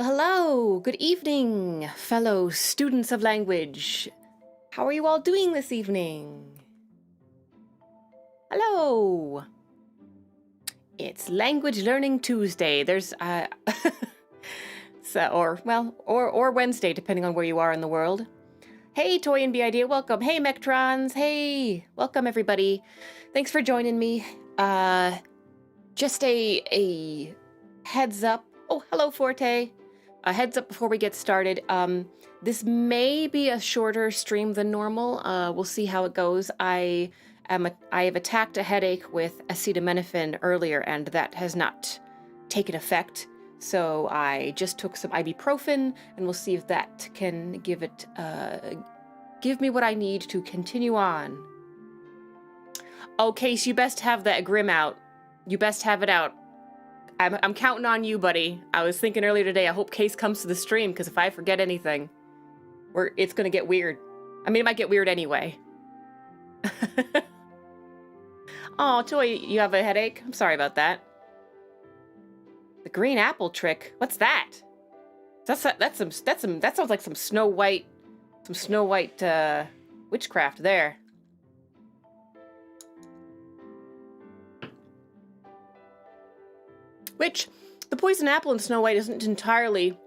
Well, hello, good evening, fellow students of language. How are you all doing this evening? Hello. It's Language Learning Tuesday. There's or Wednesday, depending on where you are in the world. Hey, Toy and B-Idea, welcome. Hey, Mectrons. Hey, welcome everybody. Thanks for joining me. Just a heads up. Oh, hello, Forte. A heads up before we get started. This may be a shorter stream than normal. We'll see how it goes. I have attacked a headache with acetaminophen earlier, and that has not taken effect. So I just took some ibuprofen, and we'll see if that can give me what I need to continue on. Oh, Case, you best have that Grim out. You best have it out. I'm counting on you, buddy. I was thinking earlier today, I hope Case comes to the stream, because if I forget anything, it's going to get weird. I mean, it might get weird anyway. Oh, Toy, you have a headache? I'm sorry about that. The green apple trick? What's that? That sounds like some Snow White witchcraft there. Which, the poison apple in Snow White isn't entirely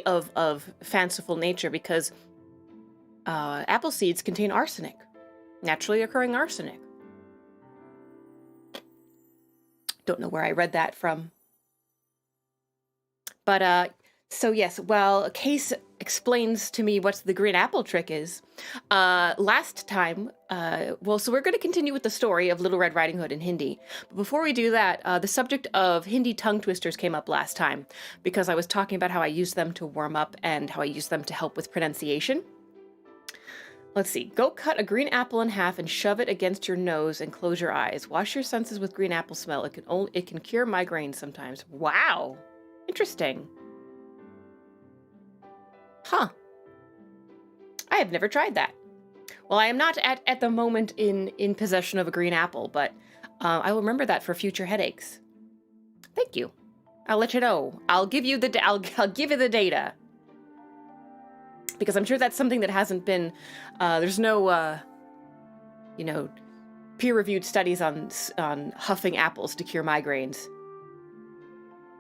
of fanciful nature, because apple seeds contain arsenic, naturally occurring arsenic. Don't know where I read that from. But, so yes, while Case explains to me what the green apple trick is, last time, so we're going to continue with the story of Little Red Riding Hood in Hindi. But before we do that, the subject of Hindi tongue twisters came up last time, because I was talking about how I use them to warm up and how I use them to help with pronunciation. Let's see. Go cut a green apple in half and shove it against your nose and close your eyes. Wash your senses with green apple smell. It can cure migraines sometimes. Wow. Interesting. Huh. I have never tried that. Well, I am not at the moment in possession of a green apple, but I will remember that for future headaches. Thank you. I'll let you know. I'll give you the data. Because I'm sure that's something that hasn't been, there's no, peer-reviewed studies on huffing apples to cure migraines.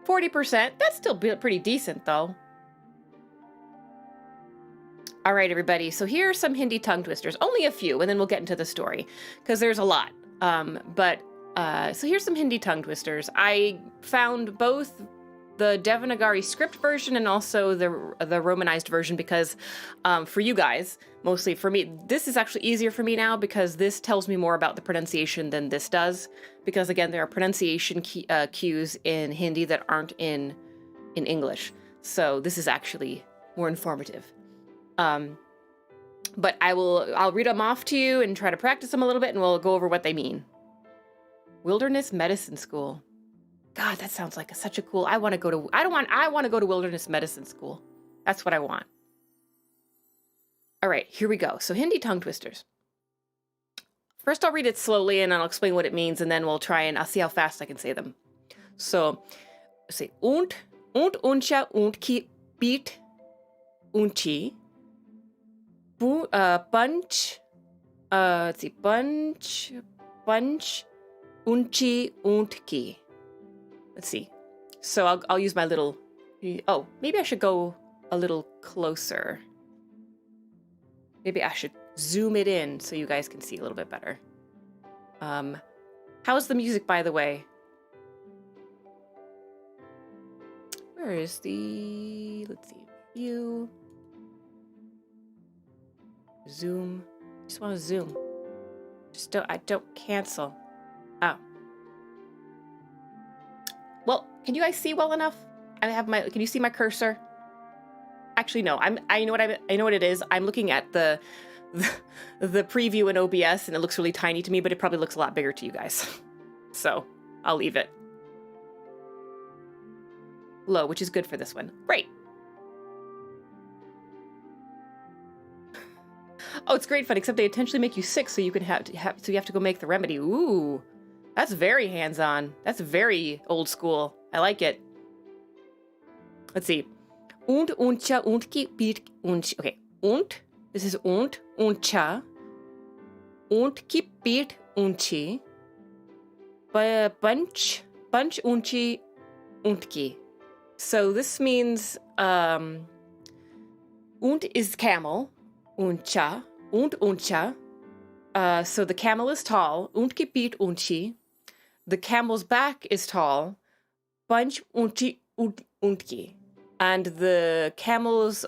40%, that's still pretty decent, though. All right, everybody, so here are some Hindi tongue twisters. Only a few, and then we'll get into the story, because there's a lot. So here's some Hindi tongue twisters. I found both the Devanagari script version and also the Romanized version, because for you guys, mostly for me, this is actually easier for me now, because this tells me more about the pronunciation than this does. Because again, there are pronunciation cues in Hindi that aren't in English. So this is actually more informative. But I'll read them off to you and try to practice them a little bit, and we'll go over what they mean. Wilderness Medicine School. God, that sounds like such a cool. I want to go to Wilderness Medicine School. That's what I want. All right, here we go. So Hindi tongue twisters. First, I'll read it slowly and I'll explain what it means, and then I'll see how fast I can say them. So, say und uncha und ki beat unchi. Bunch. Let's see, bunch, unchi und ki. Let's see. So I'll use my little. Oh, maybe I should go a little closer. Maybe I should zoom it in so you guys can see a little bit better. How's the music, by the way? Where is the? Let's see. View. Zoom. Just want to zoom. I don't cancel. Oh. Well, can you guys see well enough? Can you see my cursor? Actually, no. I know what it is. I'm looking at the preview in OBS, and it looks really tiny to me, but it probably looks a lot bigger to you guys. So I'll leave it low, which is good for this one. Great. Oh, it's great fun, except they intentionally make you sick so you can so you have to go make the remedy. Ooh. That's very hands-on. That's very old school. I like it. Let's see. Und, uncha, untki, beat, unch. Okay. Und, this is und, uncha. Untki, beat, unchi. Bunch, unchi, untki. So this means, und is camel. Uncha, uncha. So the camel is tall. Untki, beat, unchi. The camel's back is tall. Bunch, unchi, untki. And the camel's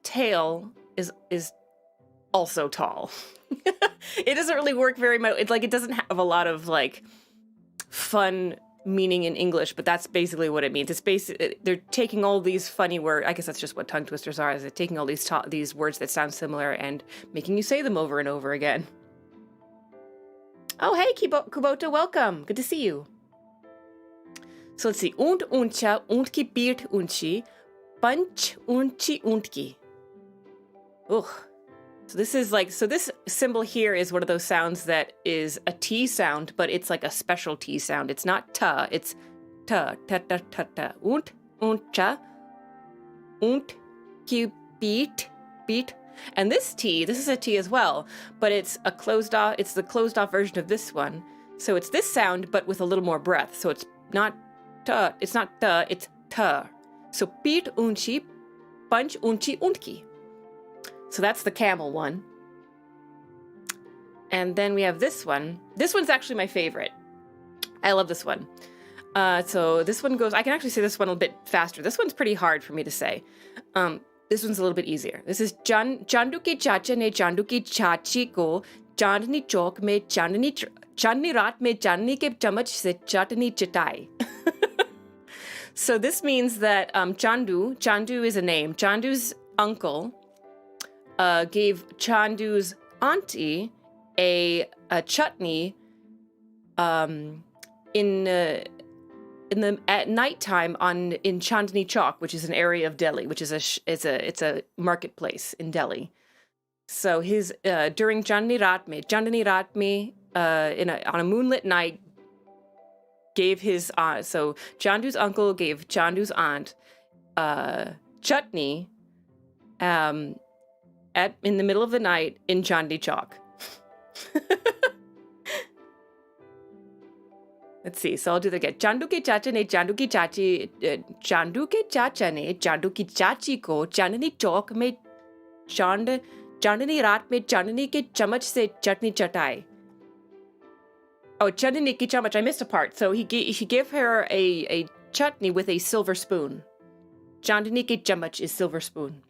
tail is also tall. It doesn't really work very much. It's like it doesn't have a lot of like fun meaning in English, but that's basically what it means. It's basically they're taking all these funny words. I guess that's just what tongue twisters are. Is they're taking all these words that sound similar and making you say them over and over again. Oh, hey, Kubota, welcome. Good to see you. So let's see. Und, uncha, untki, beert, unchi. Bunch, unchi, untki. Ugh. So this symbol here is one of those sounds that is a T sound, but it's like a special T sound. It's not ta, it's ta, ta, ta, ta, ta. Und, uncha, untki, beet. And this is a T as well, but it's the closed off version of this one. So it's this sound, but with a little more breath. So it's not ta, it's ta. So beet unchi, bunch unchi untki. So that's the camel one. And then we have this one. This one's actually my favorite. I love this one. So this one goes, I can actually say this one a bit faster. This one's pretty hard for me to say. This one's a little bit easier. This is Chandu ki chacha ne Chandu ki chachi ko chandni chowk mein chandni raat mein chandni ke chamach se chatni chatai. So this means that Chandu is a name. Chandu's uncle gave Chandu's auntie a chutney at nighttime in Chandni Chowk, which is an area of Delhi, which is it's a marketplace in Delhi. So his during Chandni Raat mein on a moonlit night gave his so Chandu's uncle gave Chandu's aunt chutney in the middle of the night in Chandni Chowk. Let's see. So I'll do that again. Chandu ke chacha ne Chandu ki chachi ko Chandni Chowk mein Chandni raat mein chandni ke chamach se chutney chatai. Oh, chandni ki chamach. I missed a part. So he gave her a chutney with a silver spoon. Chandni ki chamach is silver spoon.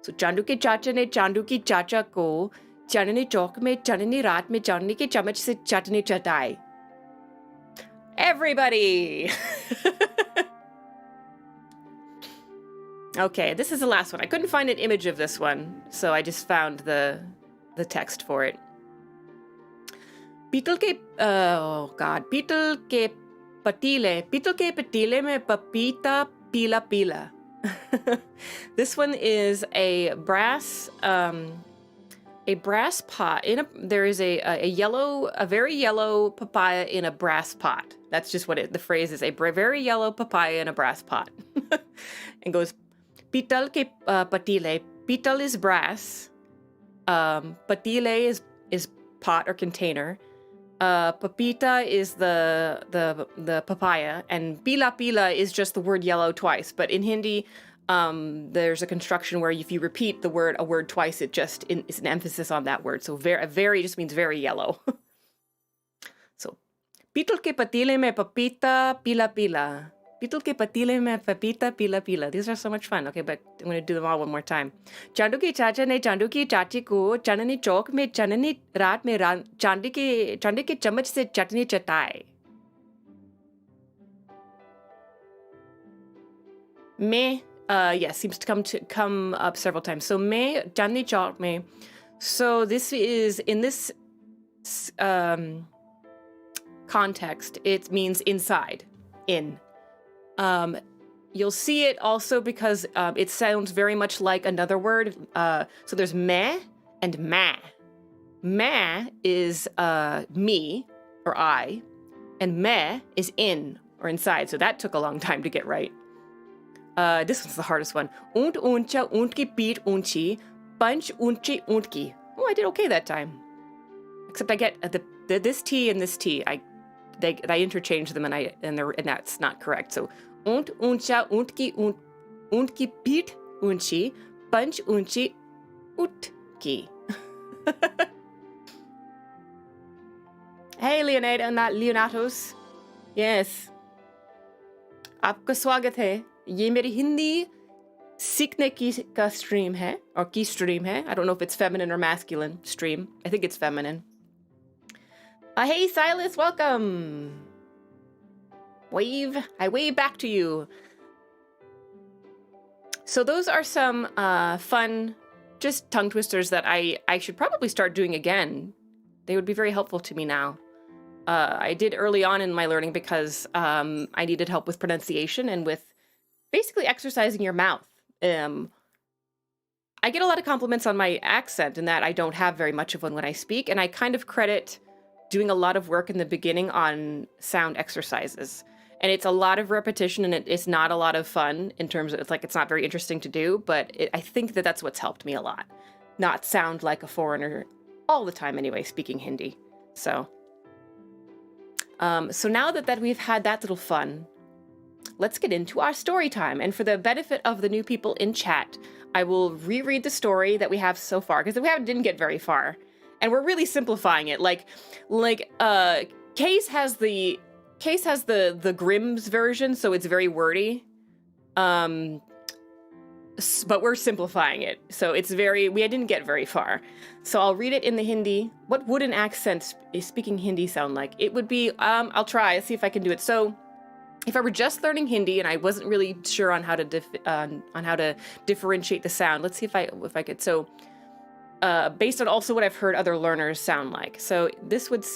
So Chandu ke chacha ne Chandu ki chacha ko Chandni Chowk mein Chandni raat mein chandni ke chamach se chutney chatai. Everybody! Okay, this is the last one. I couldn't find an image of this one, so I just found the text for it. Beetle ke patile mein papita pila pila. This one is a brass pot. There is a very yellow papaya in a brass pot. That's just what the phrase is. A very yellow papaya in a brass pot. And goes, pital ke patile. Pital is brass. Patile is pot or container. Papita is the papaya, and pila pila is just the word yellow twice. But in Hindi, there's a construction where if you repeat a word twice, it just is an emphasis on that word. So very just means very yellow. So, pitul ke patile mein papita pila pila. Pitul ke patile mein papita pila pila. These are so much fun. Okay, but I'm going to do them all one more time. Chandu ki chacha ne Chandu ki chachi ko Chandni Chowk mein Chandni raat mein Chandi ke chamach se chutney chatai. Me. Yes, seems to come up several times. So, mein Chandni Chowk mein. So this is in this context. It means inside, in. You'll see it also because it sounds very much like another word. So there's meh and ma. Ma is me or I, and meh is in or inside. So that took a long time to get right. This one's the hardest one. ऊंट ऊंचा ऊंट की पीठ ऊंची पंच ऊंची ऊंट की. Oh, I did okay that time. Except I get this T and this T. I interchange them and that's not correct. So ऊंट ऊंचा ऊंट की पीठ ऊंची पंच ऊंची ऊंट की. Hey, Leonatos. Yes. आपका स्वागत है. ये मेरी हिंदी सीखने का stream है, or की stream है. I don't know if it's feminine or masculine stream. I think it's feminine. Hey, Silas, welcome. Wave. I wave back to you. So those are some fun, just tongue twisters that I should probably start doing again. They would be very helpful to me now. I did early on in my learning because I needed help with pronunciation and with basically exercising your mouth. I get a lot of compliments on my accent in that I don't have very much of one when I speak, and I kind of credit doing a lot of work in the beginning on sound exercises. And it's a lot of repetition, and it's not a lot of fun in terms of, it's not very interesting to do, but I think that's what's helped me a lot. Not sound like a foreigner all the time anyway, speaking Hindi. So now that we've had that little fun, let's get into our story time. And for the benefit of the new people in chat, I will reread the story that we have so far, because didn't get very far. And we're really simplifying it. Case has the Grimm's version, so it's very wordy. But we're simplifying it. So we didn't get very far. So I'll read it in the Hindi. What would an accent speaking Hindi sound like? It would be, I'll try, see if I can do it. So if I were just learning Hindi and I wasn't really sure on how to differentiate the sound, let's see if I could. So based on also what I've heard other learners sound like. So this first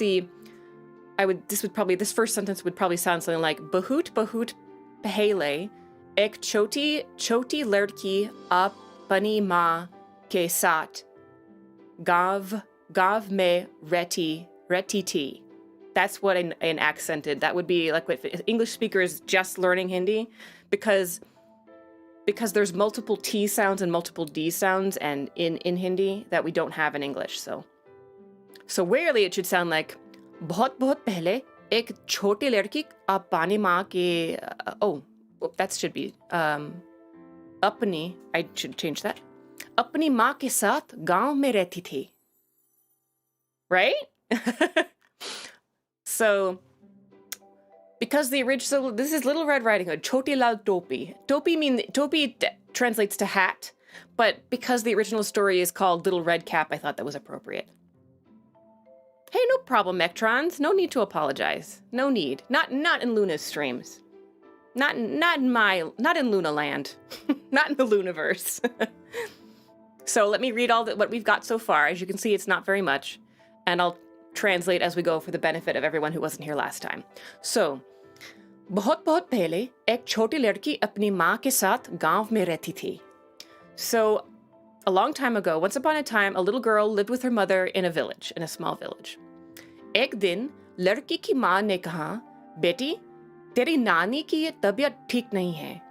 sentence would probably sound something like bahut pehle ek choti ladki apani maa ke saath gav mein rehti thi. That's what an accented, that would be like if English speakers just learning Hindi, because there's multiple T sounds and multiple D sounds and in Hindi that we don't have in English. So rarely it should sound like बहुत पहले एक छोटी लड़की अपनी माँ के that should be अपनी, I should change that, अपनी माँ के साथ गांव में रहती थी, right? So because so this is Little Red Riding Hood, Choti Lal Topi. Topi translates to hat, but because the original story is called Little Red Cap, I thought that was appropriate. Hey, no problem, Mectrons. No need to apologize. No need. Not in Luna's streams. Not in Luna Land. Not in the Lunaverse. So let me read what we've got so far. As you can see, it's not very much, and I'll translate as we go for the benefit of everyone who wasn't here last time. So, बहुत पहले एक छोटी लड़की अपनी माँ के साथ गांव में रहती थी. So, a long time ago, once upon a time, a little girl lived with her mother in a small village. एक दिन लड़की की माँ ने कहा, बेटी, तेरी नानी की तबीयत ठीक नहीं है.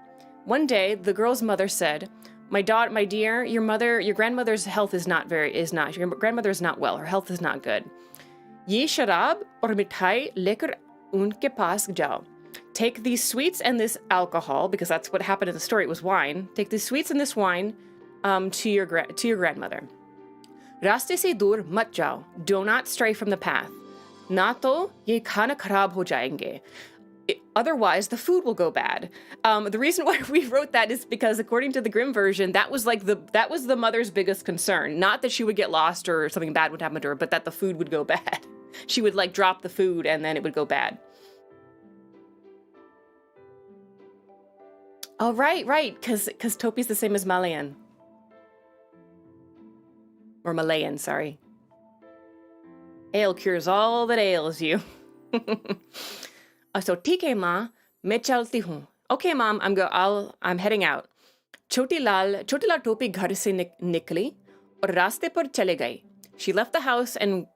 One day, the girl's mother said, my dear, your grandmother's health your grandmother is not well. Her health is not good. ये शराब और मिठाई लेकर उनके पास जाओ. Take these sweets and this alcohol, because that's what happened in the story. It was wine. Take these sweets and this wine to your grandmother. रास्ते से दूर मत जाओ. Do not stray from the path. ना तो ये खाना खराब हो जाएंगे. Otherwise, the food will go bad. The reason why we wrote that is because, according to the Grimm version, that was the mother's biggest concern. Not that she would get lost or something bad would happen to her, but that the food would go bad. She would drop the food and then it would go bad. Oh, right, because Topi's the same as Malayan. Or Malayan, sorry. Ale cures all that ails you. So, ठीक है माँ, मैं चलती हूँ. Okay, mom, I'm heading out. छोटी लाल टोपी घर से निकली और रास्ते पर चले गई. She left the house and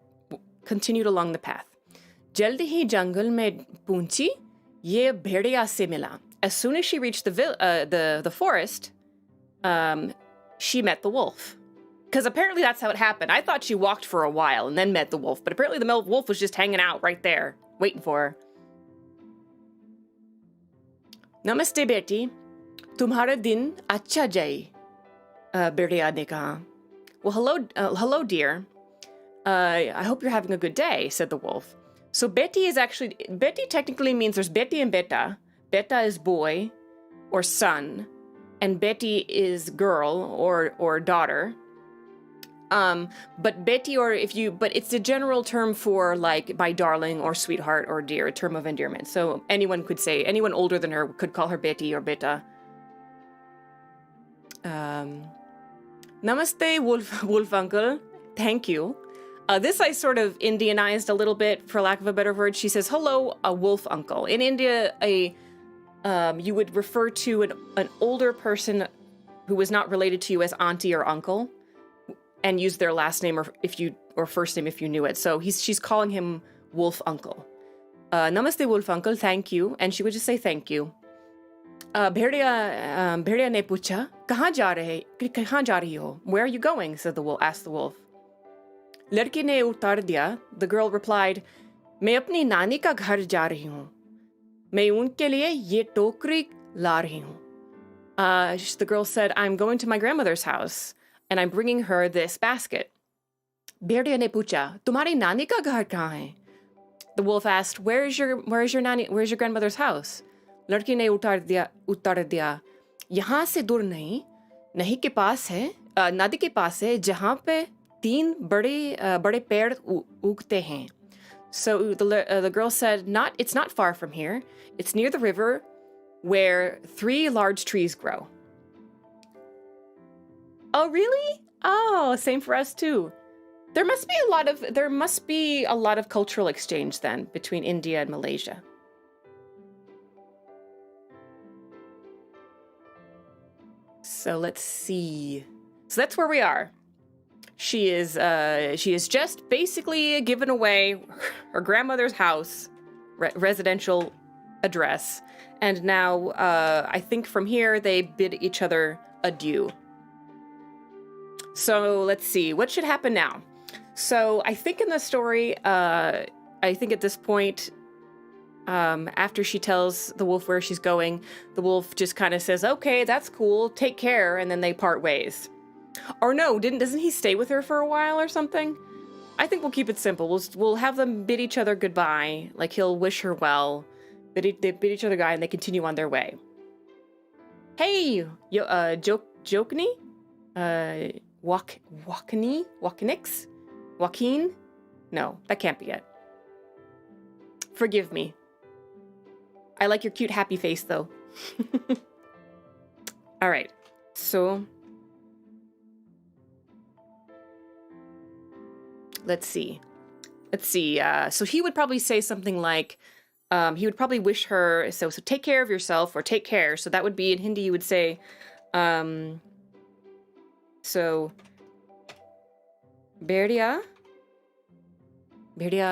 continued along the path. जल्दी ही जंगल में पहुंची. ये भेड़िया से मिला. as soon as she reached the forest, she met the wolf. Because apparently that's how it happened. I thought she walked for a while and then met the wolf, but apparently the wolf was just hanging out right there, waiting for her. Namaste beti, tumhara din acha jaye, Birdia ne kaha. Well, hello dear. I hope you're having a good day, said the wolf. So beti technically means there's beti and beta. Beta is boy or son, and beti is girl or daughter. But beti but it's a general term for like my darling or sweetheart or dear, a term of endearment. So anyone older than her could call her beti or beta. Namaste, wolf uncle. Thank you. This I sort of Indianized a little bit, for lack of a better word. She says, hello, a wolf uncle. In India, you would refer to an older person who was not related to you as auntie or uncle, and use their last name or first name if you knew it. So she's calling him wolf uncle. Namaste, wolf uncle. Thank you. And she would just say thank you. Bhediya ne pucha, kahan ja rahi ho? Where are you going? Asked the wolf. Ladki ne utar diya. The girl replied, मैं अपनी नानी का घर जा रही हूँ. मैं उनके लिए ये टोकरी ला रही हूँ. The girl said, I'm going to my grandmother's house, and I'm bringing her this basket. Bhediya ne pucha, तुम्हारी नानी का घर कहाँ है? The wolf asked, where's your grandmother's house? लड़की ने उत्तर दिया, यहाँ से दूर नहीं, नदी के पास है, जहाँ पे 3 बड़े पेड़ उगते हैं. So the girl said, it's not far from here. It's near the river where 3 large trees grow. Oh, really? Oh, same for us too. There must be a lot of cultural exchange then between India and Malaysia. So let's see. So that's where we are. She is just basically given away her grandmother's house, residential address, and now I think from here they bid each other adieu. So let's see, what should happen now? So I think in the story, I think at this point, after she tells the wolf where she's going, the wolf just kind of says, okay, that's cool, take care, and then they part ways. Or no, doesn't he stay with her for a while or something? I think we'll keep it simple. We'll have them bid each other goodbye, like he'll wish her well, they bid each other goodbye, and they continue on their way. Hey, Jokni? Joaquin? No, that can't be it. Forgive me. I like your cute happy face though. All right, so let's see. So he would probably say something like, he would probably wish her, so take care of yourself, or take care. So that would be in Hindi, you would say, so Bhediya,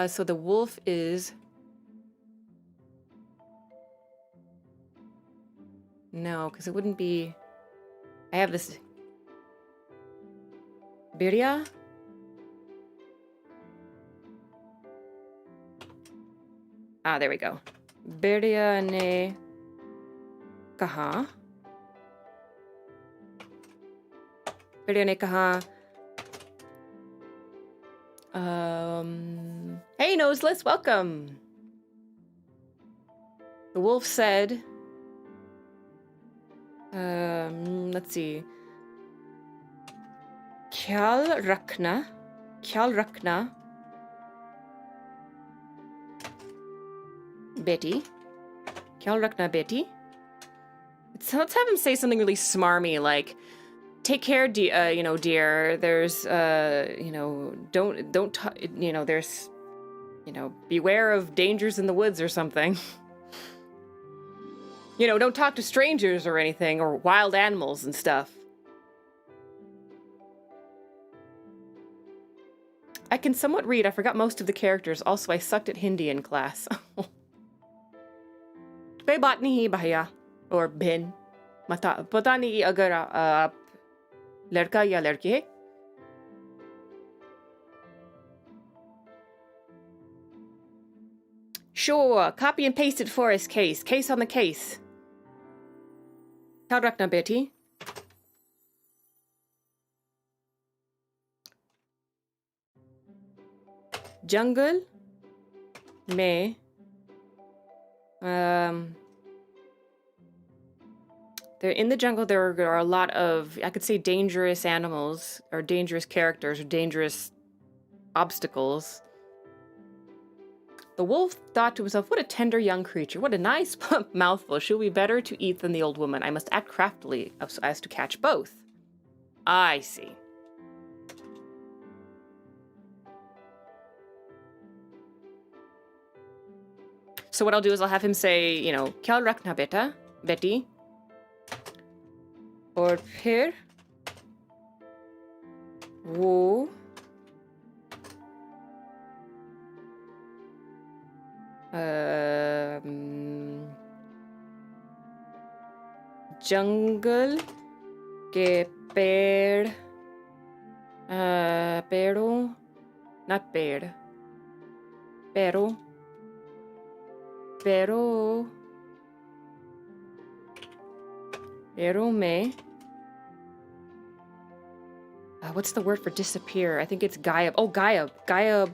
so the wolf is, no, because it wouldn't be, I have this, Bhediya? Ah, there we go. Bhediya ne kaha. Bhediya ne kaha. Hey, Noseless, welcome. The wolf said, let's see. Khyal rakhna. Betty. Khyal rakhna, Betty. Let's have him say something really smarmy, like, take care, dear. There's, don't, there's, beware of dangers in the woods or something. Don't talk to strangers or anything, or wild animals and stuff. I can somewhat read. I forgot most of the characters. Also, I sucked at Hindi in class. Koi baat nahi, bhaiya. or bin. पता नहीं अगर आप लड़का या लड़की है. Sure, copy and paste it for us, case. Case on the case. ख्याल रखना बेटी. Jungle में they're in the jungle. There are a lot of, I could say, dangerous animals or dangerous characters or dangerous obstacles. The wolf thought to himself, what a tender young creature, what a nice mouthful. She'll be better to eat than the old woman. I must act craftily as to catch both. I see. So what I'll do is I'll have him say, you know, Kya rakhna beta, Betty. और फिर वो जंगल के पेड़ पेड़ों not पेड़ पेड़ों पेड़ों पेड़ों में what's the word for disappear? I think it's gayab. Oh, gayab. Gayab.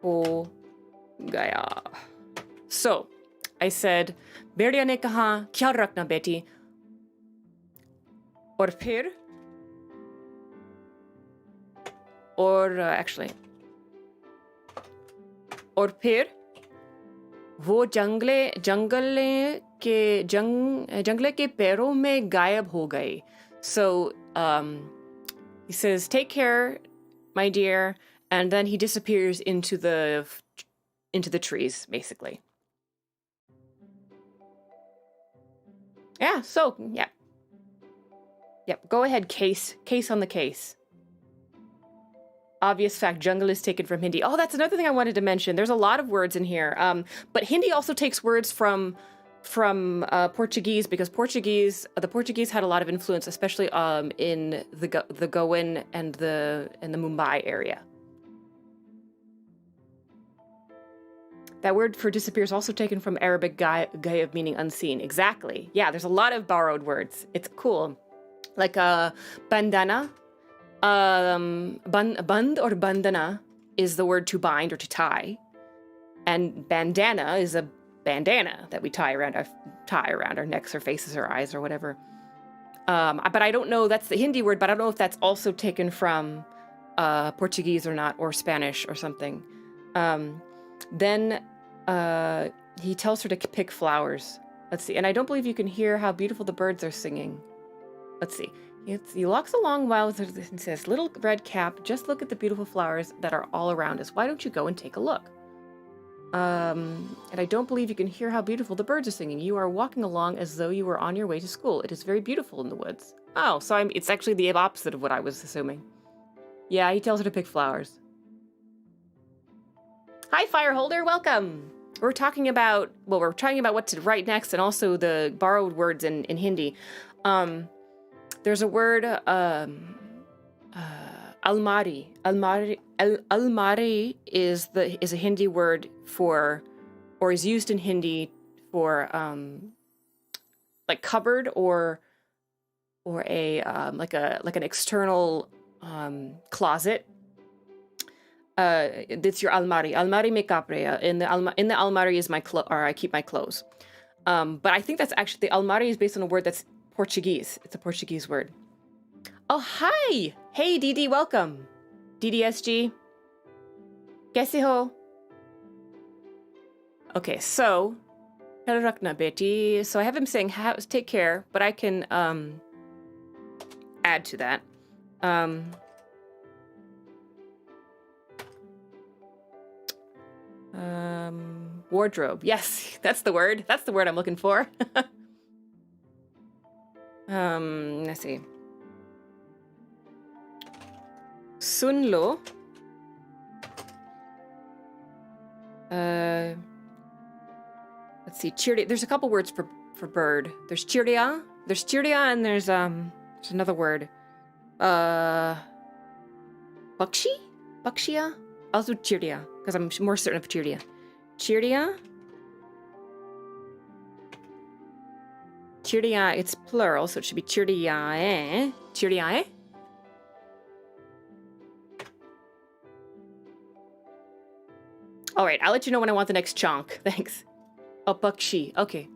Oh, gayab. So, I said, Berdia ne kaha, kya rakhna beti? Aur phir? Or, actually. Aur phir? वो जंगले के पैरों में गायब हो गए. So, he says, take care, my dear, and then he disappears into the trees, basically. Yeah, so, yeah. Yep, go ahead, case on the case. Obvious fact, jungle is taken from Hindi. Oh, that's another thing I wanted to mention. There's a lot of words in here. But Hindi also takes words from Portuguese, because the Portuguese had a lot of influence, especially in the Goan and the Mumbai area. That word for disappear is also taken from Arabic gayab, meaning unseen. Exactly. Yeah, there's a lot of borrowed words. It's cool. Like bandana. Band or bandana is the word to bind or to tie, and bandana is a bandana that we tie around our necks or faces or eyes or whatever. But I don't know, that's the Hindi word, but I don't know if that's also taken from Portuguese or not, or Spanish or something. Then he tells her to pick flowers. Let's see, and I don't believe you can hear how beautiful the birds are singing. Let's see. He walks a long while and says, little red cap, just look at the beautiful flowers that are all around us. Why don't you go and take a look? And I don't believe you can hear how beautiful the birds are singing. You are walking along as though you were on your way to school. It is very beautiful in the woods. Oh, so it's actually the opposite of what I was assuming. Yeah, he tells her to pick flowers. Hi, Fireholder, welcome. We're talking about what to write next, and also the borrowed words in Hindi. There's a word, almari. Almari is a Hindi word for, or is used in Hindi for, like cupboard or a like an external closet. It's your almari. Almari me capre. In the almari is I keep my clothes. But I think that's actually, the almari is based on a word that's Portuguese. It's a Portuguese word. Oh, hi! Hey, Didi, welcome. DDSG. Kaise ho? Okay, so, rakna beti. So I have him saying, take care, but I can add to that. Wardrobe. Yes, that's the word. That's the word I'm looking for. Let's see. Sun lo. Let's see, chirdia. There's a couple words for bird. There's chirdia. There's chirdia, and there's another word. Bakshi? Bakshia? I'll do chirdia, because I'm more certain of chirdia. Chirdia? Chirdia, it's plural, so it should be chirdiae. Chirdiae? All right, I'll let you know when I want the next chunk. Thanks. Oh, bakshi. Okay.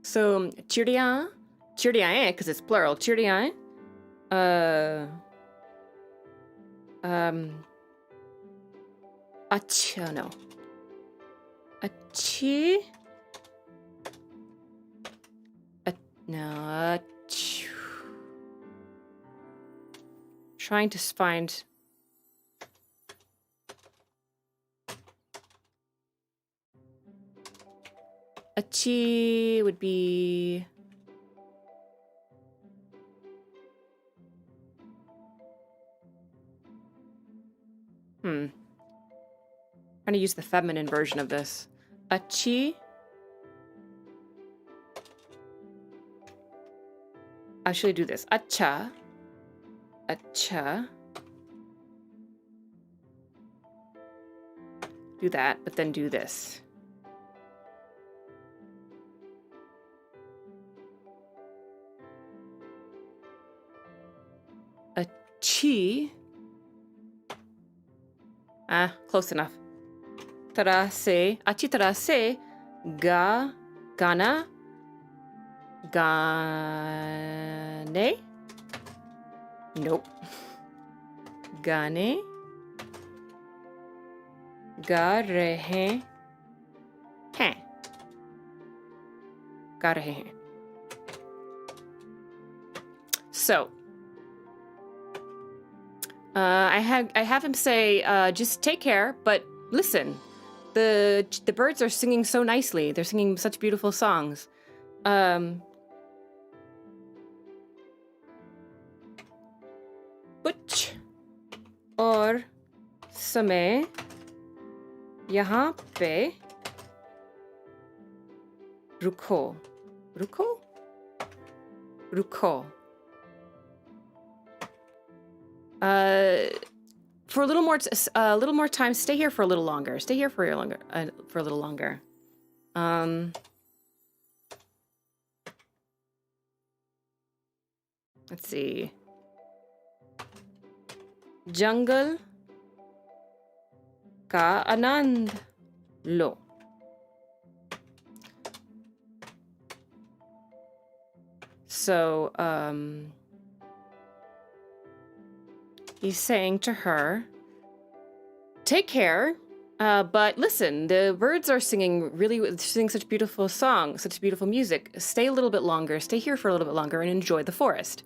So, chirdia, chirdiae, because it's plural. Chirdiae. Acha, no. Achi. No. Trying to find. Achi would be. Trying to use the feminine version of this. Achi. I'll actually do this. Acha. Acha. Do that, but then do this. Achi. Close enough. Tarase. Achi tarase. Gana. Gane? Nope. Gane? Ga rahe hain. Ga rahe hain. So, I have him say, just take care, but listen. The birds are singing so nicely. They're singing such beautiful songs. कुछ और समय यहाँ पे रुको for a little more time. Stay here for a little longer. Stay here for a little longer. Let's see. Jungle ka anand lo. So, he's saying to her, take care, but listen, the birds are singing such beautiful songs, such beautiful music. Stay a little bit longer, stay here for a little bit longer and enjoy the forest.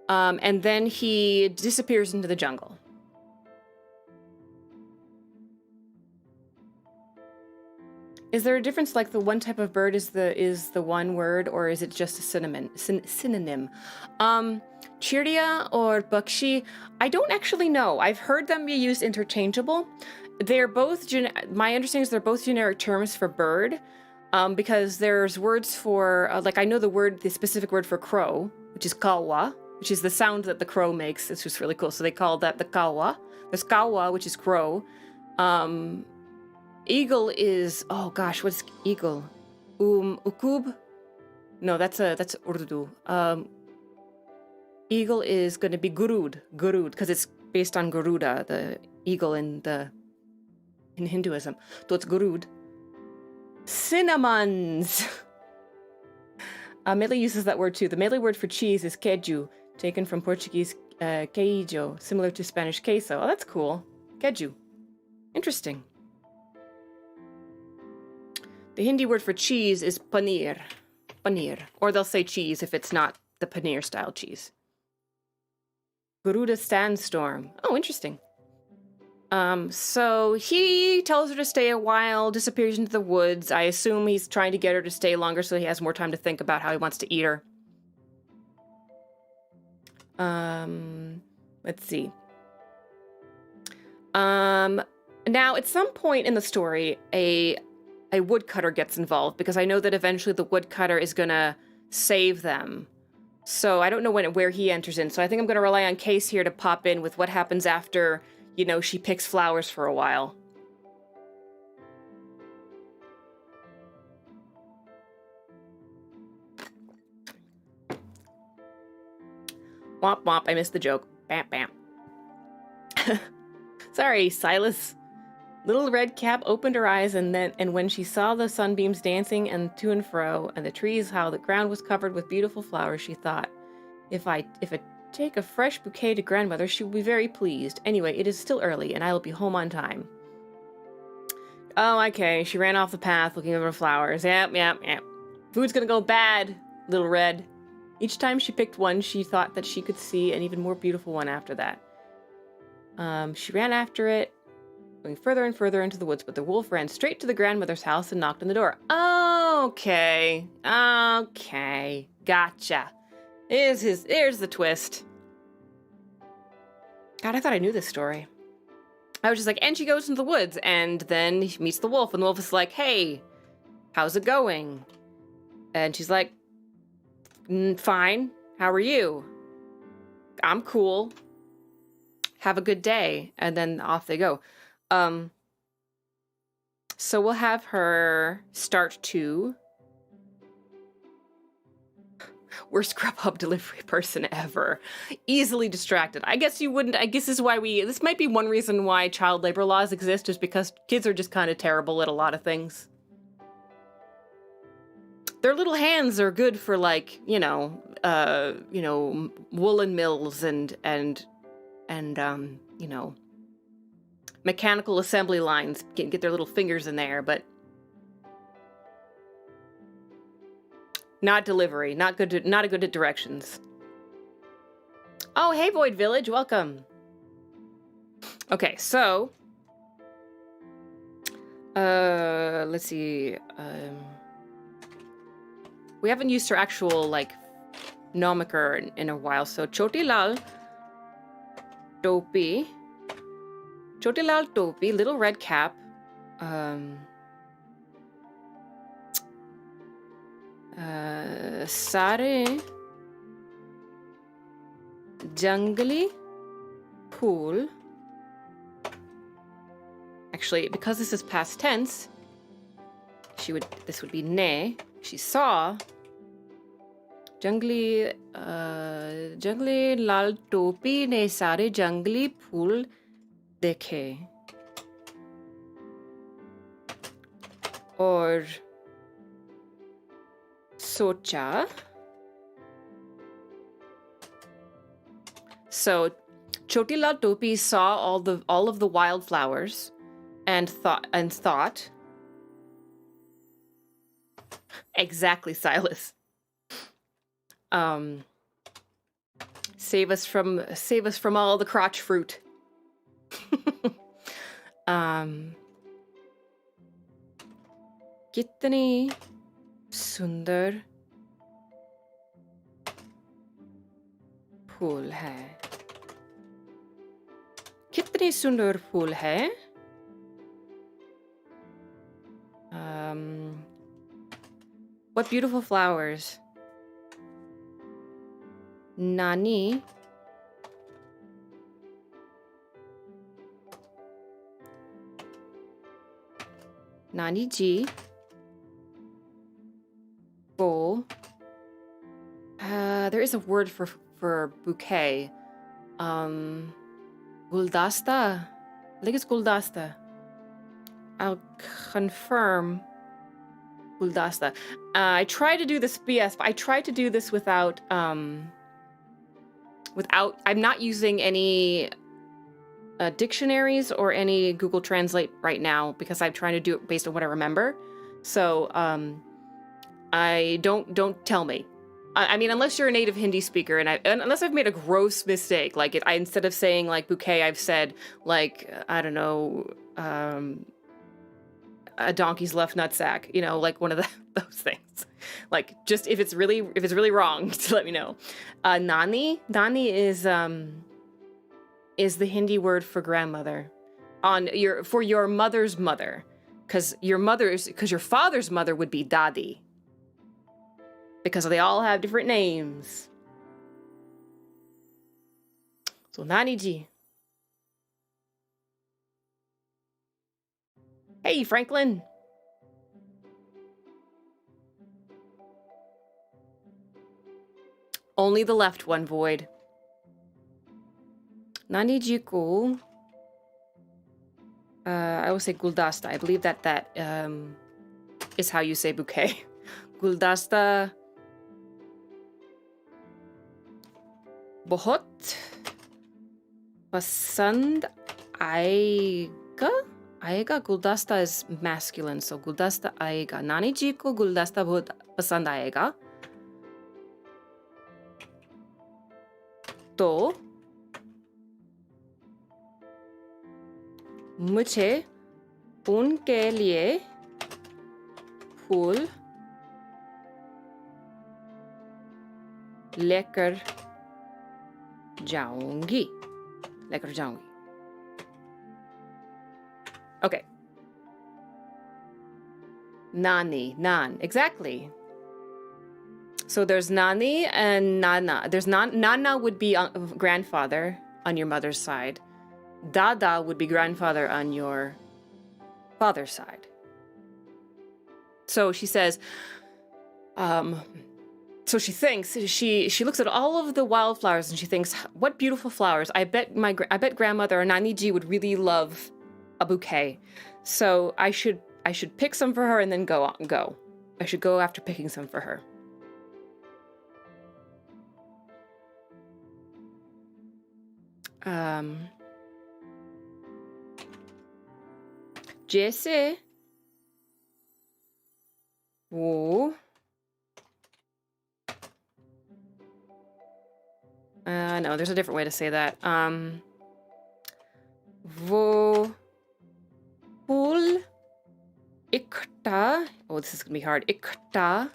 And then he disappears into the jungle. Is there a difference, like the one type of bird is the one word, or is it just a synonym? Chirdia or bakshi, I don't actually know. I've heard them be used interchangeable. They're both, my understanding is they're both generic terms for bird, because there's words for, like I know the specific word for crow, which is kawa, which is the sound that the crow makes. It's just really cool. So they call that the kawa. There's kawa, which is crow. Eagle is, oh gosh, what's eagle? Ukub? No, that's Urdu. Eagle is going to be Gurud, because it's based on Garuda, the eagle in Hinduism. So it's Gurud. Cinnamons. Malay uses that word too. The Malay word for cheese is queijo, taken from Portuguese queijo, similar to Spanish queso. Oh, that's cool. Queijo. Interesting. The Hindi word for cheese is paneer. Paneer. Or they'll say cheese if it's not the paneer style cheese. Garuda sandstorm. Oh, interesting. So he tells her to stay a while, disappears into the woods. I assume he's trying to get her to stay longer so he has more time to think about how he wants to eat her. Let's see. Now, at some point in the story, a woodcutter gets involved, because I know that eventually the woodcutter is gonna save them. So I don't know where he enters in. So I think I'm gonna rely on Case here to pop in with what happens after, you know, she picks flowers for a while. Womp womp, I missed the joke. Bam bam. Sorry, Silas. Little Red Cap opened her eyes, and when she saw the sunbeams dancing and to and fro, and the trees, how the ground was covered with beautiful flowers, she thought, if I take a fresh bouquet to grandmother, she will be very pleased. Anyway, it is still early, and I will be home on time. Oh, okay. She ran off the path looking over flowers. Yep. Food's gonna go bad, Little Red. Each time she picked one, she thought that she could see an even more beautiful one after that. She ran after it, going further and further into the woods, but the wolf ran straight to the grandmother's house and knocked on the door. Okay. Gotcha. Here's the twist. God, I thought I knew this story. I was just like, and she goes into the woods, and then he meets the wolf, and the wolf is like, hey, how's it going? And she's like, fine. How are you? I'm cool. Have a good day. And then off they go. So we'll have her start to... Worst Grubhub delivery person ever. Easily distracted. I guess you wouldn't... I guess this is why this might be one reason why child labor laws exist, is because kids are just kind of terrible at a lot of things. Their little hands are good for, like, woolen mills and mechanical assembly lines. Get their little fingers in there, but not delivery. Not good at directions. Oh, hey, Void Village, welcome. Okay, so let's see. We haven't used her actual, like, nomiker in a while, so Choti Lal Topi, Little Red Cap, Sare Jungly Pool. Actually, because this is past tense, this would be ne. She saw jungly lal topi ne sare jungly phool dekhe और socha. So Choti Lal Topi saw all of the wildflowers and thought exactly, Silas. Save us from all the crotch fruit. कितनी सुंदर फूल है. कितनी सुंदर फूल है. What beautiful flowers. Nani ji ko there is a word for bouquet. Guldasta. I think it's guldasta. I'll confirm. Guldasta. I tried to do this BS, but I tried to do this without I'm not using any dictionaries or any Google Translate right now because I'm trying to do it based on what I remember. So I don't tell me. I mean, unless you're a native Hindi speaker, and unless I've made a gross mistake, like instead of saying like bouquet, I've said like, I don't know, a donkey's left nutsack, like one of those things. Like, just if it's really wrong, just let me know. Nani is the Hindi word for grandmother. for your mother's mother, because your father's mother would be dadi, because they all have different names. So naniji. Hey, Franklin. Only the left one, Void. Nanijiku. I will say guldasta. I believe that is how you say bouquet. Guldasta. Bahut pasand aayega? Aayega? Guldasta is masculine, so guldasta aayega. Nanijiku guldasta bahut pasand aayega. तो मुझे उनके लिए फूल लेकर जाऊंगी. Okay. Nan. Exactly. So there's Nani and Nana. Nana would be grandfather on your mother's side. Dada would be grandfather on your father's side. So she says, so she thinks, she looks at all of the wildflowers and she thinks, what beautiful flowers. I bet grandmother or Naniji would really love a bouquet. So I should pick some for her and then go. I should go after picking some for her. जैसे वो no, there's a different way to say that. वो फूल इकट्ठा. Oh, this is gonna be hard. इकट्ठा.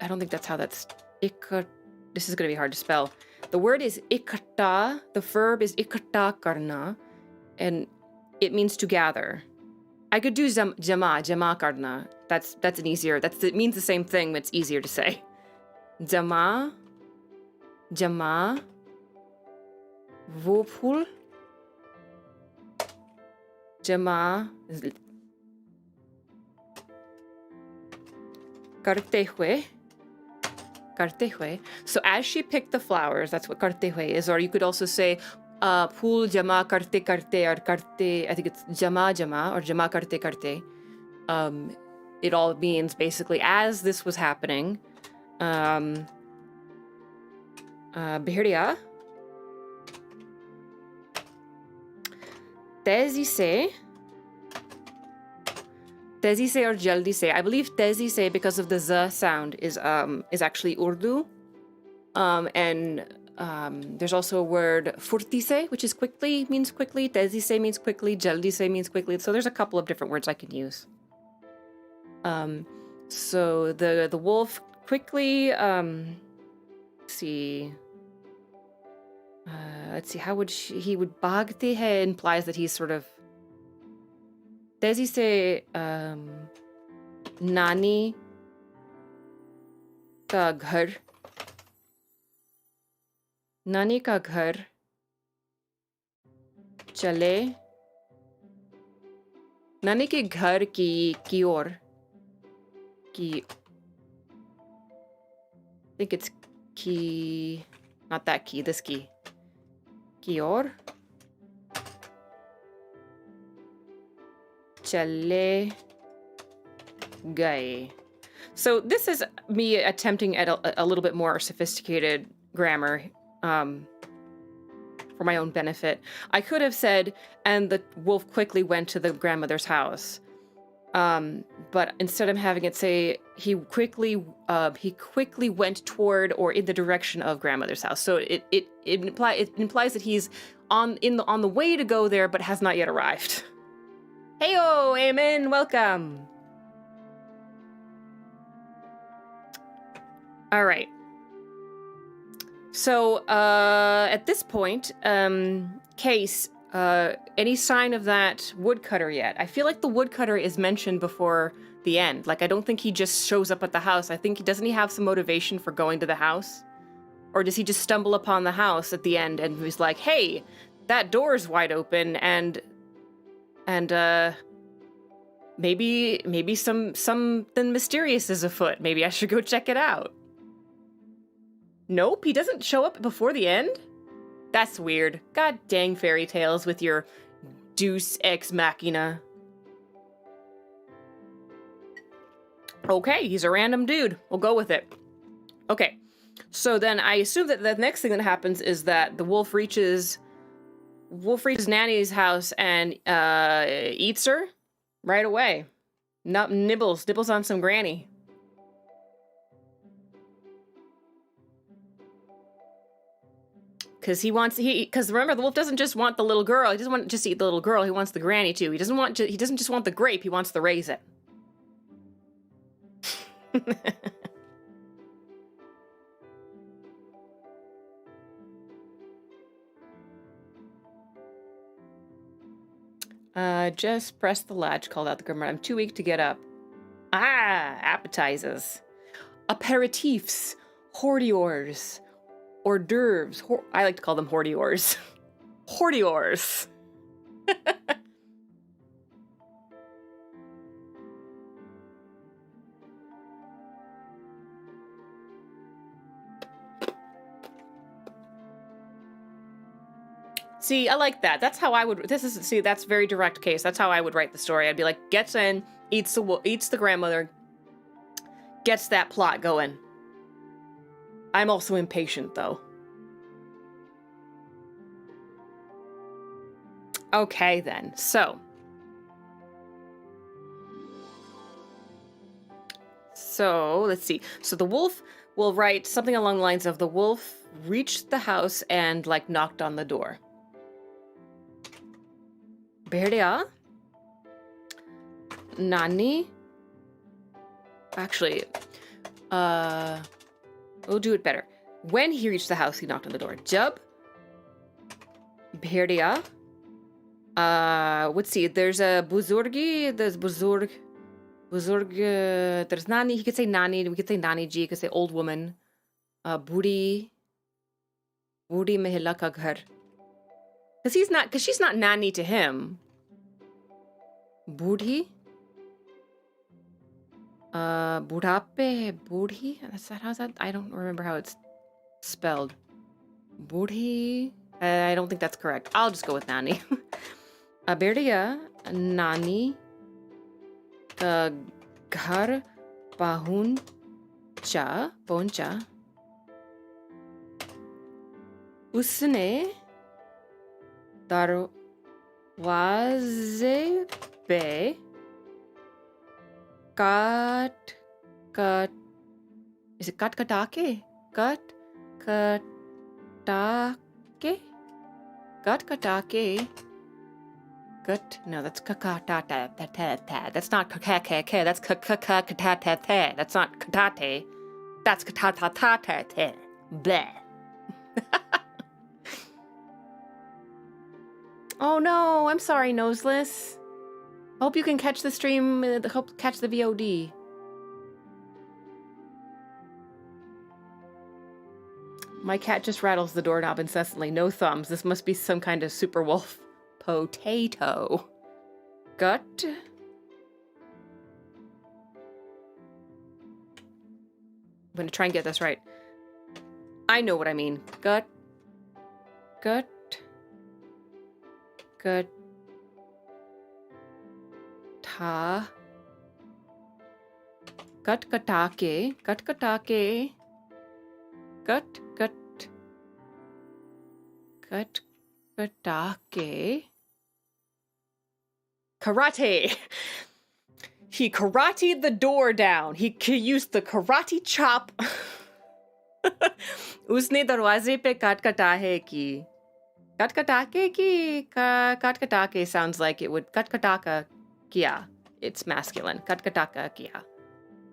I don't think that's how that's. This is gonna be hard to spell. The word is ikkata. The verb is ikkata karna, and it means to gather. I could do jama karna. That's an easier. It means the same thing, but it's easier to say. Jama. वो फूल. Jama. करते हुए. So as she picked the flowers, that's what करते हुए is. Or you could also say फूल जमा करते or करते. I think it's jama or jama करते. It all means basically as this was happening. Bihriya. Tezi se or jaldi se. I believe tezi se, because of the z sound, is actually Urdu. And there's also a word furti se, which is quickly, means quickly. Tezi se means quickly. Jaldi se means quickly. So there's a couple of different words I can use. So the wolf quickly. Let's see, how would he would bhagte hai implies that he's sort of. Tezi se nani ka ghar. Nani ka ghar chale. Nani ke ghar ki or. I think it's ki, not that key, this key. Ki or chale gaye. So this is me attempting at a little bit more sophisticated grammar for my own benefit. I could have said, and the wolf quickly went to the grandmother's house. But instead of having it say he quickly went toward or in the direction of grandmother's house. So it implies that he's on the way to go there, but has not yet arrived. Heyo, amen, welcome. All right. So at this point, Case, any sign of that woodcutter yet? I feel like the woodcutter is mentioned before the end. Like, I don't think he just shows up at the house. I think, doesn't he have some motivation for going to the house? Or does he just stumble upon the house at the end and he's like, hey, that door's wide open and maybe something mysterious is afoot. Maybe I should go check it out. Nope, he doesn't show up before the end? That's weird. God dang fairy tales with your deus ex machina. Okay, he's a random dude. We'll go with it. Okay, so then I assume that the next thing that happens is that the wolf reaches Nanny's house and eats her right away. Nibbles on some granny. Because remember, the wolf doesn't just want the little girl. He doesn't want to just eat the little girl. He wants the granny too. He doesn't just want the grape. He wants the raisin. Just press the latch, called out the grandmother. I'm too weak to get up. Appetizers. Aperitifs. Hors d'oeuvres. I like to call them hors. Hors. See, I like that. That's how I would. That's very direct case. That's how I would write the story. I'd be like, gets in, eats the grandmother, gets that plot going. I'm also impatient, though. Okay, then. So let's see. So the wolf will write something along the lines of the wolf reached the house and like knocked on the door. Berdia, Nani. Actually, we'll do it better. When he reached the house, he knocked on the door. Jab. Berdia. Let's see. There's a buzurgi. There's buzurg. There's Nani. He could say Nani. We could say Nani ji. He could say old woman. Budi mehila ka ghar. Because she's not Nani to him. Budhi. Budhi? How's that? I don't remember how it's spelled. Budhi? I don't think that's correct. I'll just go with Nani. Berdia, Nani, Ghar, Pahuncha, Usne, Darwaze पे काट is it कटकटाके no, that's kakata. That's not kakake. That's kakakatate. That's not katate. That's katatatate. Bleh. Oh no, I'm sorry, Noseless. Hope you can catch the stream, hope catch the VOD. My cat just rattles the doorknob incessantly. No thumbs. This must be some kind of super wolf potato. Gut. I'm gonna try and get this right. I know what I mean. Gut. Ta. Katkatake. Katkatake. Karate. He karateed the door down. He used the karate chop. Usne darwaze pe katkatahe ki. Katkatake ki. Katkatake sounds like it would. Katkataka kia. It's masculine. Katkataka kia.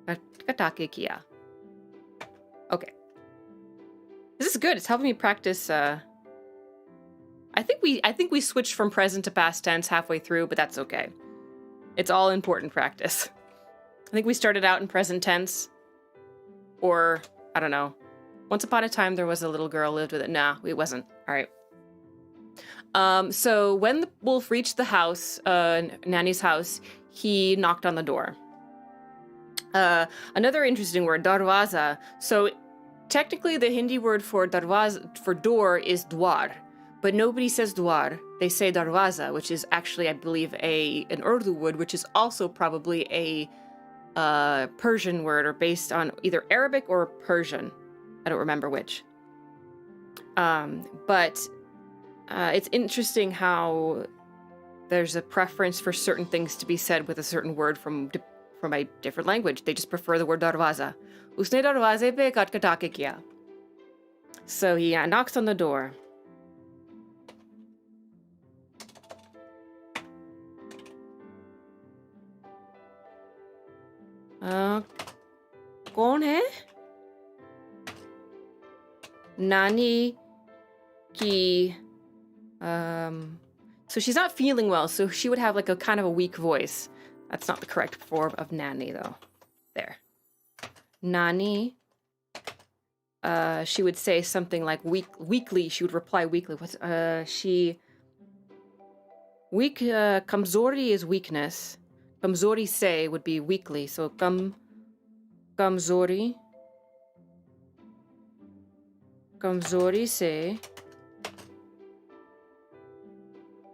Katkatake kia. Okay. This is good. It's helping me practice I think we switched from present to past tense halfway through, but that's okay. It's all important practice. I think we started out in present tense, or I don't know. Once upon a time, there was a little girl lived with it. Nah, it wasn't. All right. So when the wolf reached the house, Nanny's house, he knocked on the door. Another interesting word, darwaza. So technically, the Hindi word for darwaza, for door, is dwar, but nobody says dwar. They say darwaza, which is actually, I believe, an Urdu word, which is also probably a Persian word, or based on either Arabic or Persian. I don't remember which. But it's interesting how there's a preference for certain things to be said with a certain word from a different language. They just prefer the word darwaza. Usne darwaze pe katkatake kiya. So he knocks on the door. कौन है? Nani ki. So she's not feeling well, so she would have like a kind of a weak voice. That's not the correct form of Nani, though. There. Nani. She would say something like weekly. She would reply weekly. Weak, kamzori is weakness. Kamzori se would be weekly. So kamzori. Kamzori se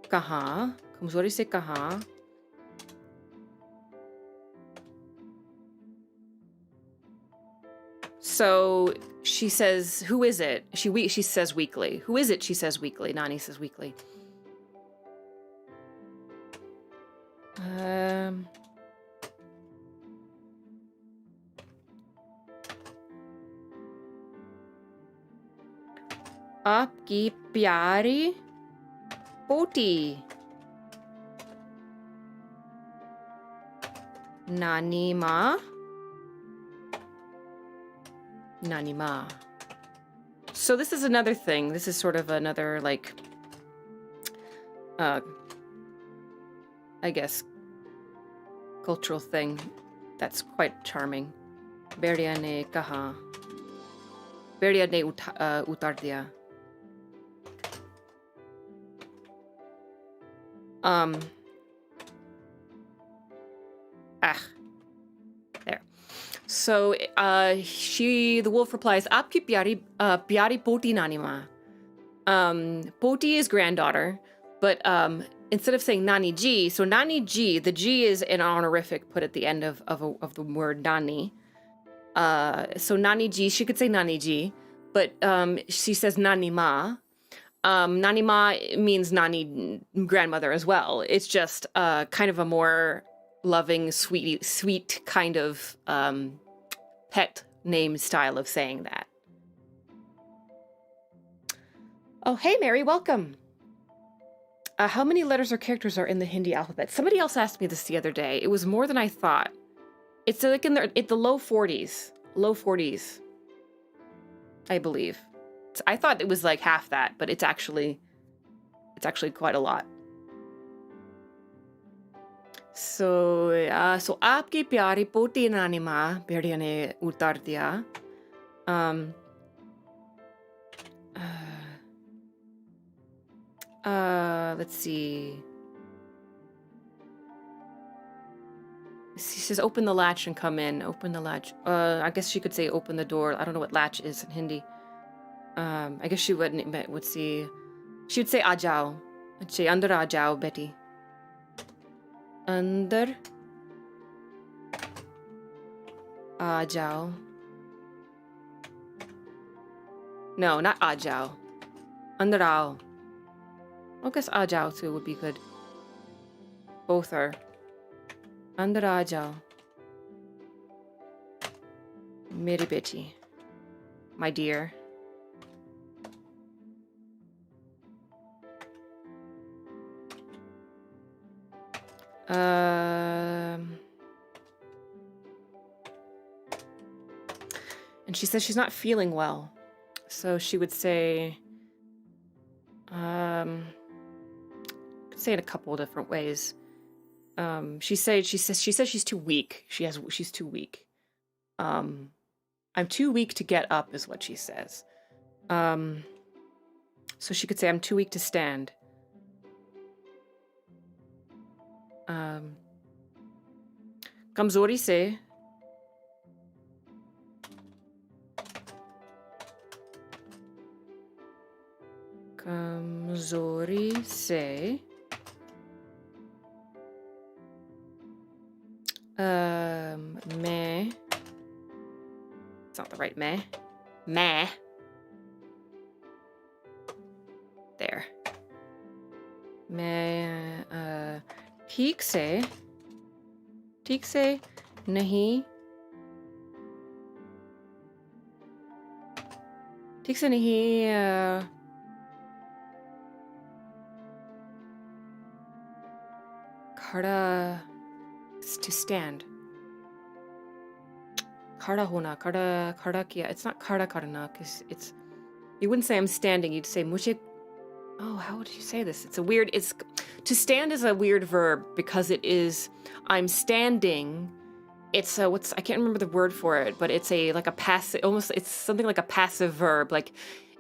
kaha. Kamzori se kaha. So she says, who is it? She says weekly. Who is it? She says weekly. Nani says weekly. आपकी प्यारी पोटी नानी माँ. Nani ma. So this is another thing. This is sort of another, like, I guess, cultural thing that's quite charming. Beria ne kaha. Beria ne utar diya. There. So the wolf replies, "Aapki pyari poti nani ma." Poti is granddaughter, but instead of saying nani ji, so nani ji, the ji is an honorific put at the end of the word nani. So nani ji, she could say nani ji, but she says nani ma. Nani ma means nani grandmother as well. It's just kind of a more loving, sweet kind of pet name style of saying that. Oh, hey, Mary, welcome. How many letters or characters are in the Hindi alphabet? Somebody else asked me this the other day. It was more than I thought. It's like in the low 40s. Low 40s, I believe. I thought it was like half that, but it's actually quite a lot. So आपकी प्यारी पोती नानी माँ भेड़िया ने उतार दिया. Let's see. She says, open the latch and come in. Open the latch. I guess she could say open the door. I don't know what latch is in Hindi. I guess she would see. She would say aa jao. I'd say andar aa jao, Betty. Andar aa jao. No, not aa jao. Andar aao. I guess aa jao too would be good. Both are. Andar aa jao. Meri Betty. My dear. And she says she's not feeling well. So she would say, Could say it a couple of different ways. She says she's too weak. She's too weak. I'm too weak to get up is what she says. So she could say I'm too weak to stand. Kamzori se. Kamzori se. Meh. It's not the right meh. Meh. There. मैं ठीक से नहीं खड़ा to stand. खड़ा होना, खड़ा किया. It's not खड़ा करना, because it's, you wouldn't say I'm standing, you'd say मुझे. Oh, how would you say this? To stand is a weird verb because it is, I'm standing. It's I can't remember the word for it, but it's like a passive, almost, it's something like a passive verb. Like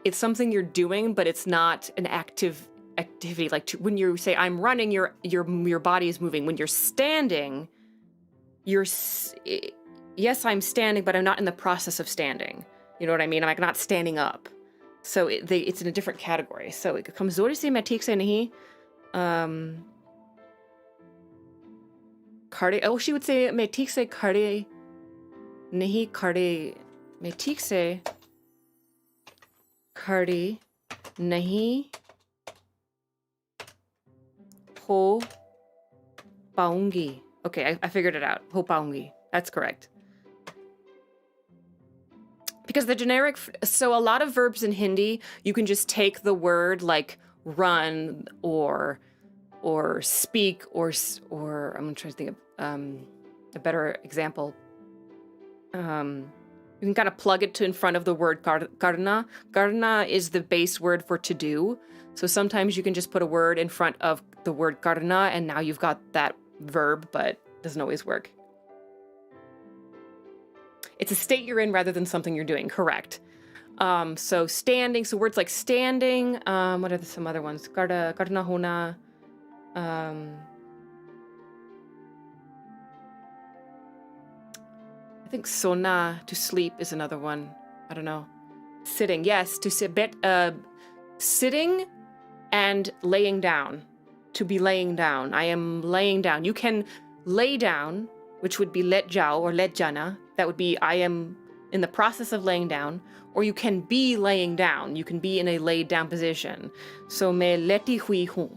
it's something you're doing, but it's not an active activity. Like when you say I'm running, your body is moving. When you're standing, yes, I'm standing, but I'm not in the process of standing. You know what I mean? I'm like not standing up. So it's in a different category. So kamzori se main theek se nahi. Khade. Oh, she would say main theek se khade nahi khade. Main theek se khade nahi ho paungi. Okay, I figured it out. Ho paungi. That's correct. Because the generic, so a lot of verbs in Hindi, you can just take the word like run or speak or I'm trying to think of a better example. You can kind of plug it in front of the word karna. Karna is the base word for to do. So sometimes you can just put a word in front of the word karna and now you've got that verb, but it doesn't always work. It's a state you're in rather than something you're doing. Correct. So standing. So words like standing. What are some other ones? Karna hona. I think sona, to sleep, is another one. I don't know. Sitting. Yes, to sit. Sitting and laying down. To be laying down. I am laying down. You can lay down, which would be let jao or let jana. That would be I am in the process of laying down, or you can be laying down. You can be in a laid down position. So मैं लेटी हुई हूँ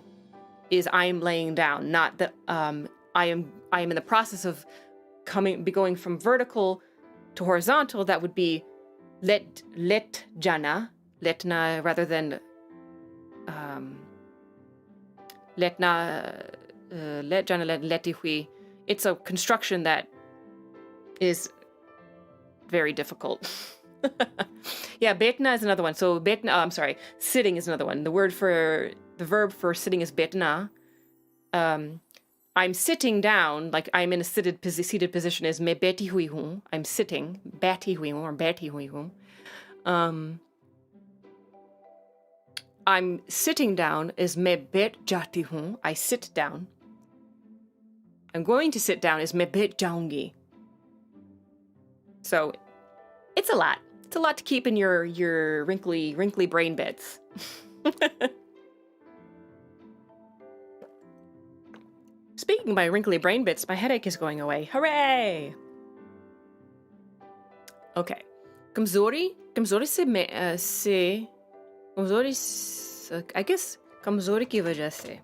is I am laying down, not that I am in the process of going from vertical to horizontal. That would be let jana, letna, rather than letna, let jana, leti hui. It's a construction that is very difficult. Yeah, betna is another one. So betna, I'm sorry, sitting is another one. The verb for sitting is betna. I'm sitting down, like I'm in a seated position is मैं बैठी हुई हूँ. I'm sitting, बैठी हुई हूँ or बैठी हुई हूँ. I'm sitting down is मैं बैठ जाती हूँ. I sit down. I'm going to sit down is मैं बैठ जाऊंगी. So it's a lot. It's a lot to keep in your wrinkly brain bits. Speaking of my wrinkly brain bits, my headache is going away. Hooray! Okay. Kamzori se I guess kamzori ki wajah se.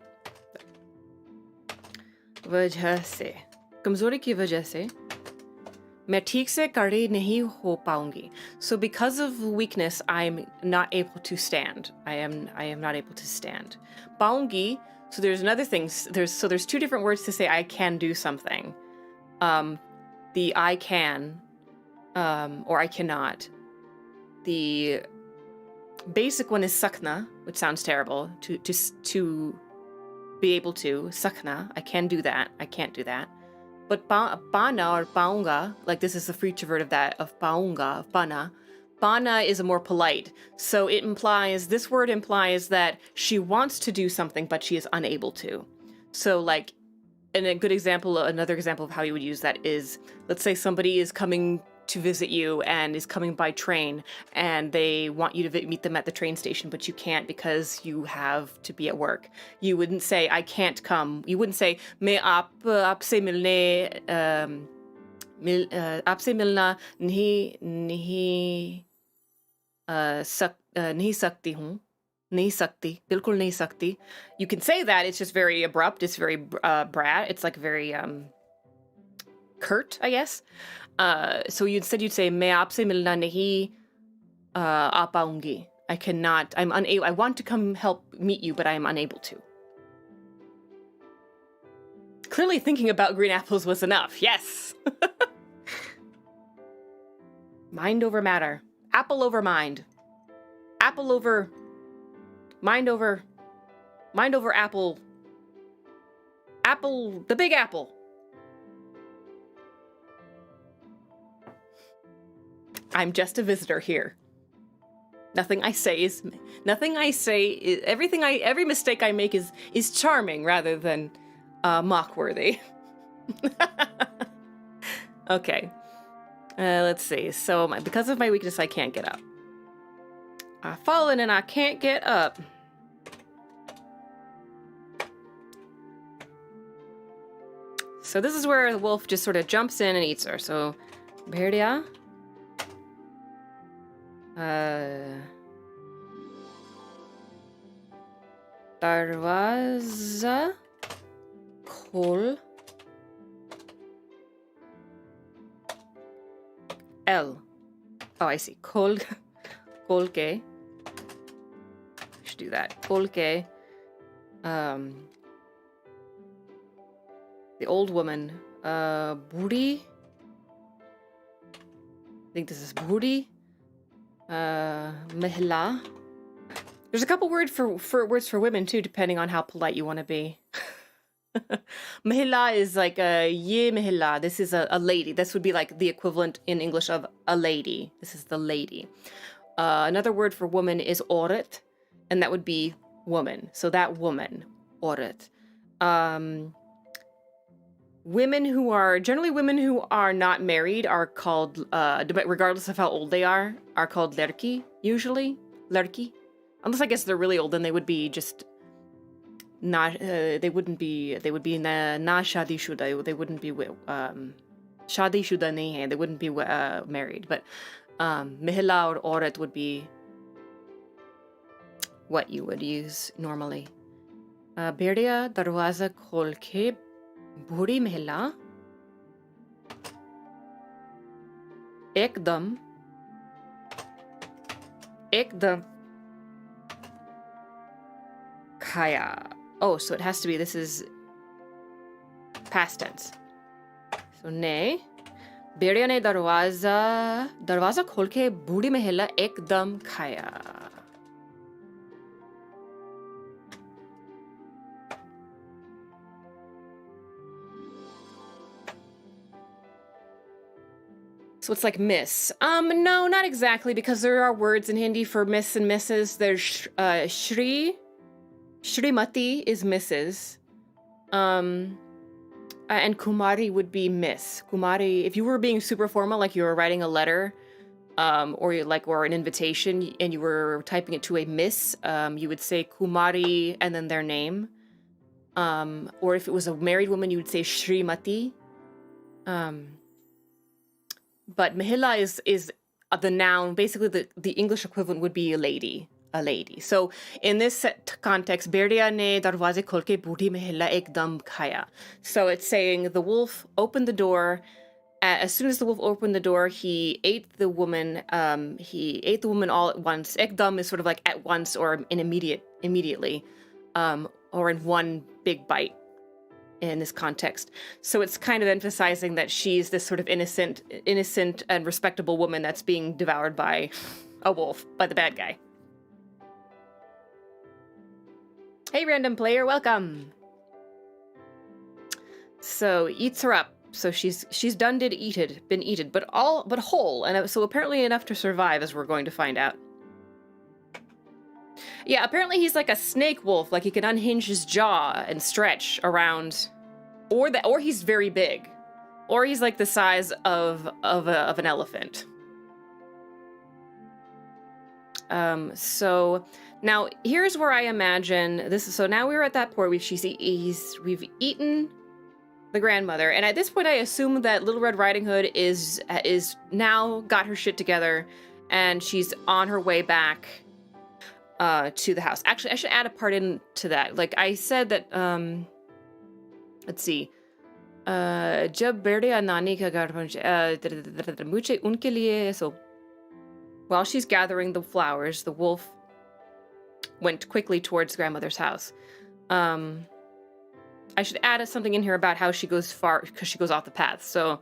Kamzori ki wajah se. मैं ठीक से खड़ी नहीं हो पाऊंगी. So because of weakness, I'm not able to stand. I am not able to stand. पाऊंगी. So there's another thing. There's two different words to say I can do something. The I can, or I cannot. The Basic one is sakna, which sounds terrible. To be able to sakna, I can do that. I can't do that. But bana or paunga, like this is the future word of that, of paunga, of bana. Bana is a more polite. So it implies, this word implies that she wants to do something, but she is unable to. So like, and a good example, another example of how you would use that is, let's say somebody is coming to visit you and is coming by train and they want you to meet them at the train station, but you can't because you have to be at work. You wouldn't say, I can't come. You wouldn't say, मैं आपसे मिलना नहीं सकती हूँ. नहीं सकती, बिल्कुल नहीं सकती. You can say that, it's just very abrupt, it's very brat, it's like very curt, I guess. So you'd say, मैं आपसे मिलना नहीं आ पाऊंगी. I cannot, I'm unable, I want to come help meet you, but I am unable to. Clearly thinking about green apples was enough, yes! Mind over matter. Apple over mind. Apple over... Mind over apple. Apple, the big apple. I'm just a visitor here. Every mistake I make is charming rather than mock-worthy. Okay. Let's see. So because of my weakness, I can't get up. I've fallen and I can't get up. So this is where the wolf just sort of jumps in and eats her. So, Berdia. Darwaza. Kol. L. Oh, I see. Kol. Kolke. Should do that. Kolke. The old woman. Buri. I think this is Buri. Mehla. There's a couple words for women too, depending on how polite you want to be. Mehla is like ye mehla. This is a lady. This would be like the equivalent in English of a lady. This is the lady. Another word for woman is oret, and that would be woman. So that woman, oret. Women who are not married are called, regardless of how old they are called lerki, usually. Lerki. Unless I guess they're really old, then they would be just not, they would be na shadi shuda, they wouldn't be, shadi shuda nahi hai, they wouldn't be married. But mehla or aurat would be what you would use normally. Birdia darwaza khol ke buri mehla ekdam kaya. Oh, so it has to be, this is past tense. So ne Birdia ne darwaza khol ke buri mehla ekdam kaya. So it's like miss. No, not exactly, because there are words in Hindi for miss and misses. There's Shrimati is Mrs. And Kumari would be Miss. Kumari, if you were being super formal, like you were writing a letter, or an invitation, and you were typing it to a miss, you would say Kumari and then their name. Or if it was a married woman, you would say Shrimati. But Mahila is the noun. Basically, the English equivalent would be a lady. So in this context, Birdia ne darwaze kolke budi Mahila ekdam khaya. So it's saying the wolf opened the door. As soon as the wolf opened the door, he ate the woman. He ate the woman all at once. Ekdam is sort of like at once or immediately, or in one big bite. In this context. So it's kind of emphasizing that she's this sort of innocent and respectable woman that's being devoured by a wolf, by the bad guy. Hey, random player, welcome. So eats her up. So she's been eaten, but whole, and so apparently enough to survive, as we're going to find out. Yeah, apparently he's like a snake wolf, like he can unhinge his jaw and stretch around, or he's very big, or he's like the size of an elephant. So now here's where I imagine this is. So now we're at that point we've eaten the grandmother, and at this point I assume that Little Red Riding Hood is now got her shit together, and she's on her way back to the house. Actually, I should add a part into that. Like I said that, let's see. Jab berde anani ka muche unke liye. So while she's gathering the flowers, the wolf went quickly towards grandmother's house. I should add something in here about how she goes far, because she goes off the path. So,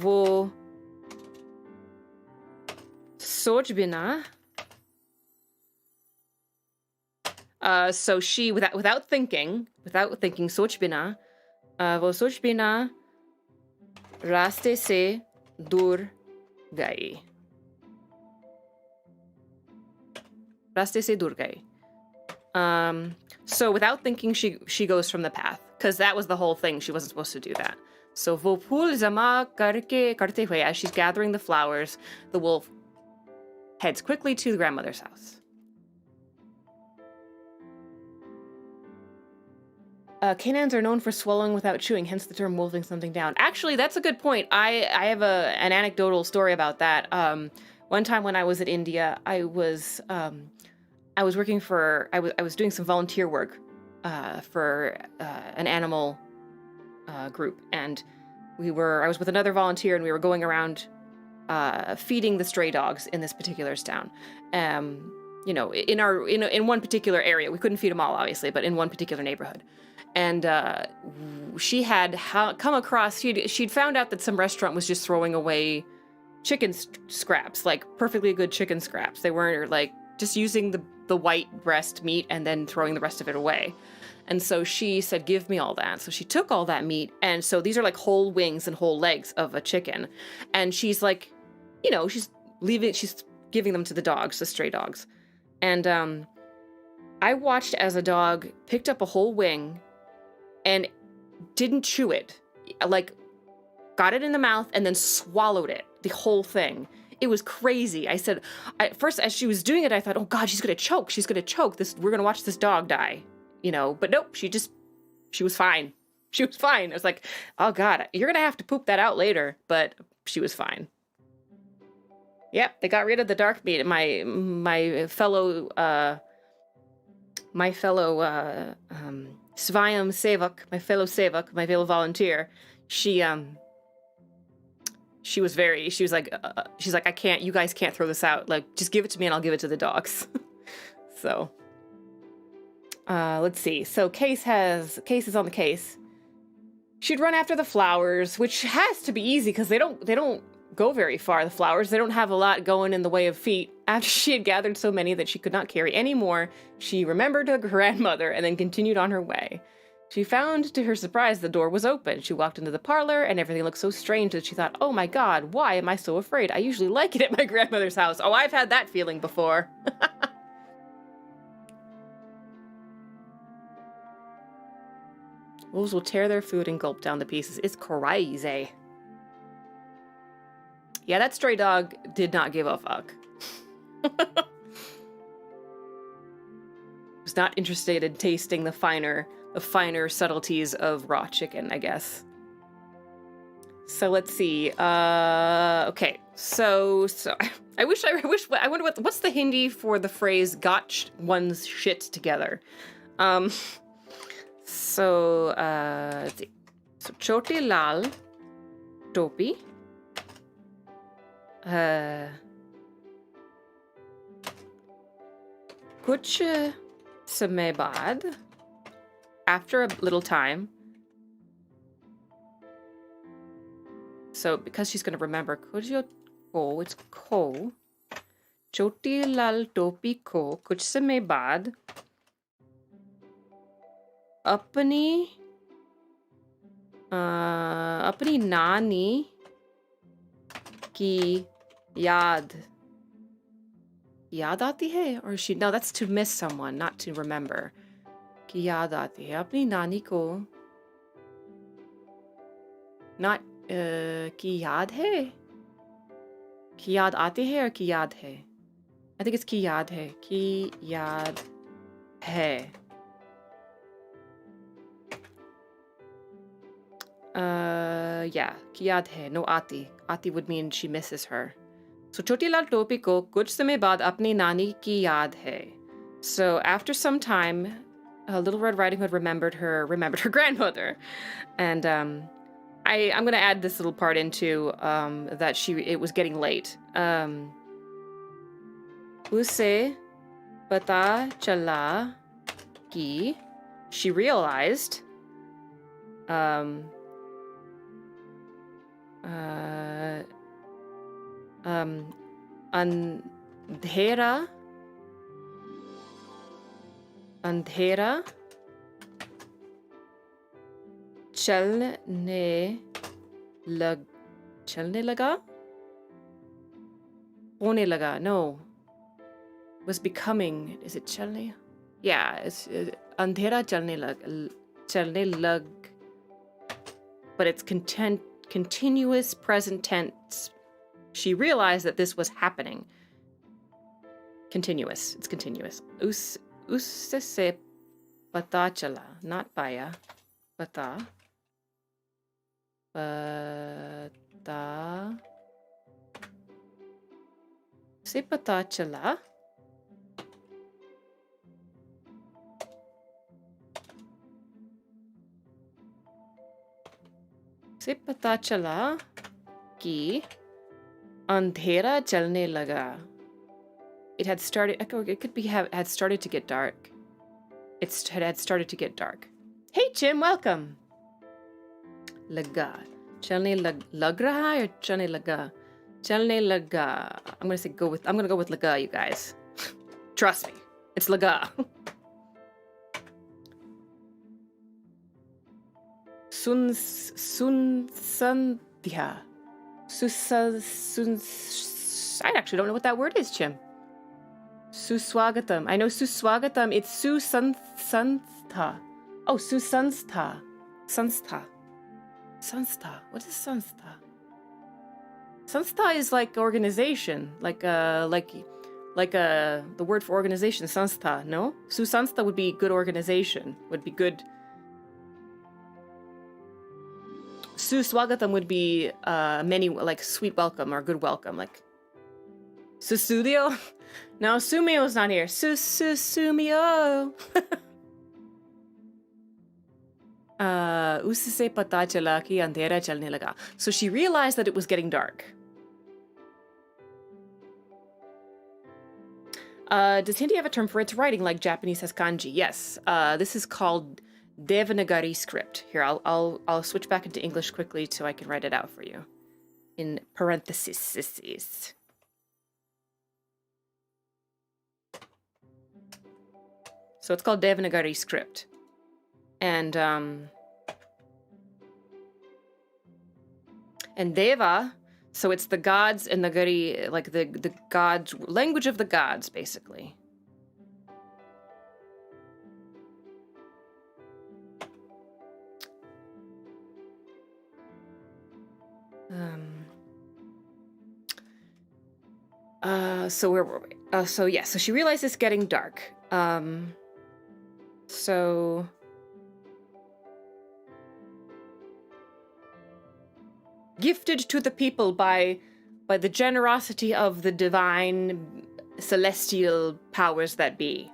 Wo Sojbina. So she, without thinking, Sojbina, Wo Sojbina raste se dur gai. Raste se dur gai. So without thinking, she goes from the path, because that was the whole thing. She wasn't supposed to do that. So Vopul Zama Karte Hui, as she's gathering the flowers, the wolf heads quickly to the grandmother's house. Canines are known for swallowing without chewing, hence the term wolfing something down. Actually, that's a good point. I have an anecdotal story about that. One time when I was at India, I was working for, I was doing some volunteer work for an animal group, and I was with another volunteer, and we were going around feeding the stray dogs in this particular town. You know, in one particular area. We couldn't feed them all, obviously, but in one particular neighborhood. And she had come across, she'd found out that some restaurant was just throwing away chicken scraps, like perfectly good chicken scraps. They weren't like just using the white breast meat and then throwing the rest of it away. And so she said, give me all that. So she took all that meat. And so these are like whole wings and whole legs of a chicken. And she's like, you know, she's giving them to the dogs, the stray dogs. And I watched as a dog picked up a whole wing and didn't chew it. Like, got it in the mouth and then swallowed it, the whole thing. It was crazy. I said, at first, as she was doing it, I thought, oh God, she's gonna choke. She's gonna choke. We're gonna watch this dog die, you know. But nope, she was fine. She was fine. I was like, oh God, you're gonna have to poop that out later. But she was fine. Yep, they got rid of the dark meat. My fellow Svayam Sevak, my fellow volunteer, she was like, I can't, you guys can't throw this out. Like, just give it to me and I'll give it to the dogs. So, let's see. So Case is on the case. She'd run after the flowers, which has to be easy because they don't go very far. The flowers, they don't have a lot going in the way of feet. After she had gathered so many that she could not carry any more, she remembered her grandmother and then continued on her way. She found, to her surprise, the door was open. She walked into the parlor, and everything looked so strange that she thought, oh my God, why am I so afraid? I usually like it at my grandmother's house. Oh, I've had that feeling before. Wolves will tear their food and gulp down the pieces. It's crazy. Yeah, that stray dog did not give a fuck. Was not interested in tasting the finer subtleties of raw chicken, I guess. So let's see. Okay. So I wonder what's the Hindi for the phrase "got one's shit together." Let's see. So Choti Lal Topi. Kuch समय बाद, after a little time, so because she's going to remember, Kujo Ko, it's Ko, छोटी लाल टोपी को कुछ समय बाद अपनी नानी की याद आती है, or she, no, that's to miss someone, not to remember. की याद आती है अपनी नानी को, not की याद है, की याद आती है, और की याद है. I think it's की याद है, की याद है. Yeah, की याद है, no आती. आती would mean she misses her. So छोटी लाल टोपी को कुछ समय बाद अपनी नानी की याद है. So after some time, Little Red Riding Hood remembered her grandmother. And I'm going to add this little part into that it was getting late. उसे पता चला कि she realized अंधेरा चलने लगा होने लगा. No, was becoming. Is it चलने? Yeah, it's अंधेरा चलने लग, but it's continuous present tense. She realized that this was happening. Continuous. It's continuous. उससे पता चला, not पाया, पता से पता चला कि अंधेरा चलने लगा. It had started, it could be had started to get dark. It had started to get dark. Hey Jim, welcome. लगा. चलने लग रहा है, or चलने लगा? चलने लगा. I'm gonna go with लगा, you guys. Trust me, it's लगा. Sandhya. I actually don't know what that word is, Jim. Suswagatam. I know Suswagatam. It's Susanstha. Oh, Susanstha. Sanstha. What is Sanstha? Sanstha is like organization, like the word for organization. Sanstha. No, Susanstha would be good organization. Would be good. Suswagatam would be many, like sweet welcome or good welcome, like Susudio. No, Sumio's not here. Sumio. Usse pata chala ki andhera chalne laga. So she realized that it was getting dark. Does Hindi have a term for its writing like Japanese has kanji? Yes. This is called Devanagari script. Here, I'll switch back into English quickly so I can write it out for you. In parentheses. So it's called Devanagari script. And Deva, so it's the gods, and Nagari, like the gods, language of the gods, basically. So where were we? So she realized it's getting dark. So gifted to the people by the generosity of the divine celestial powers that be.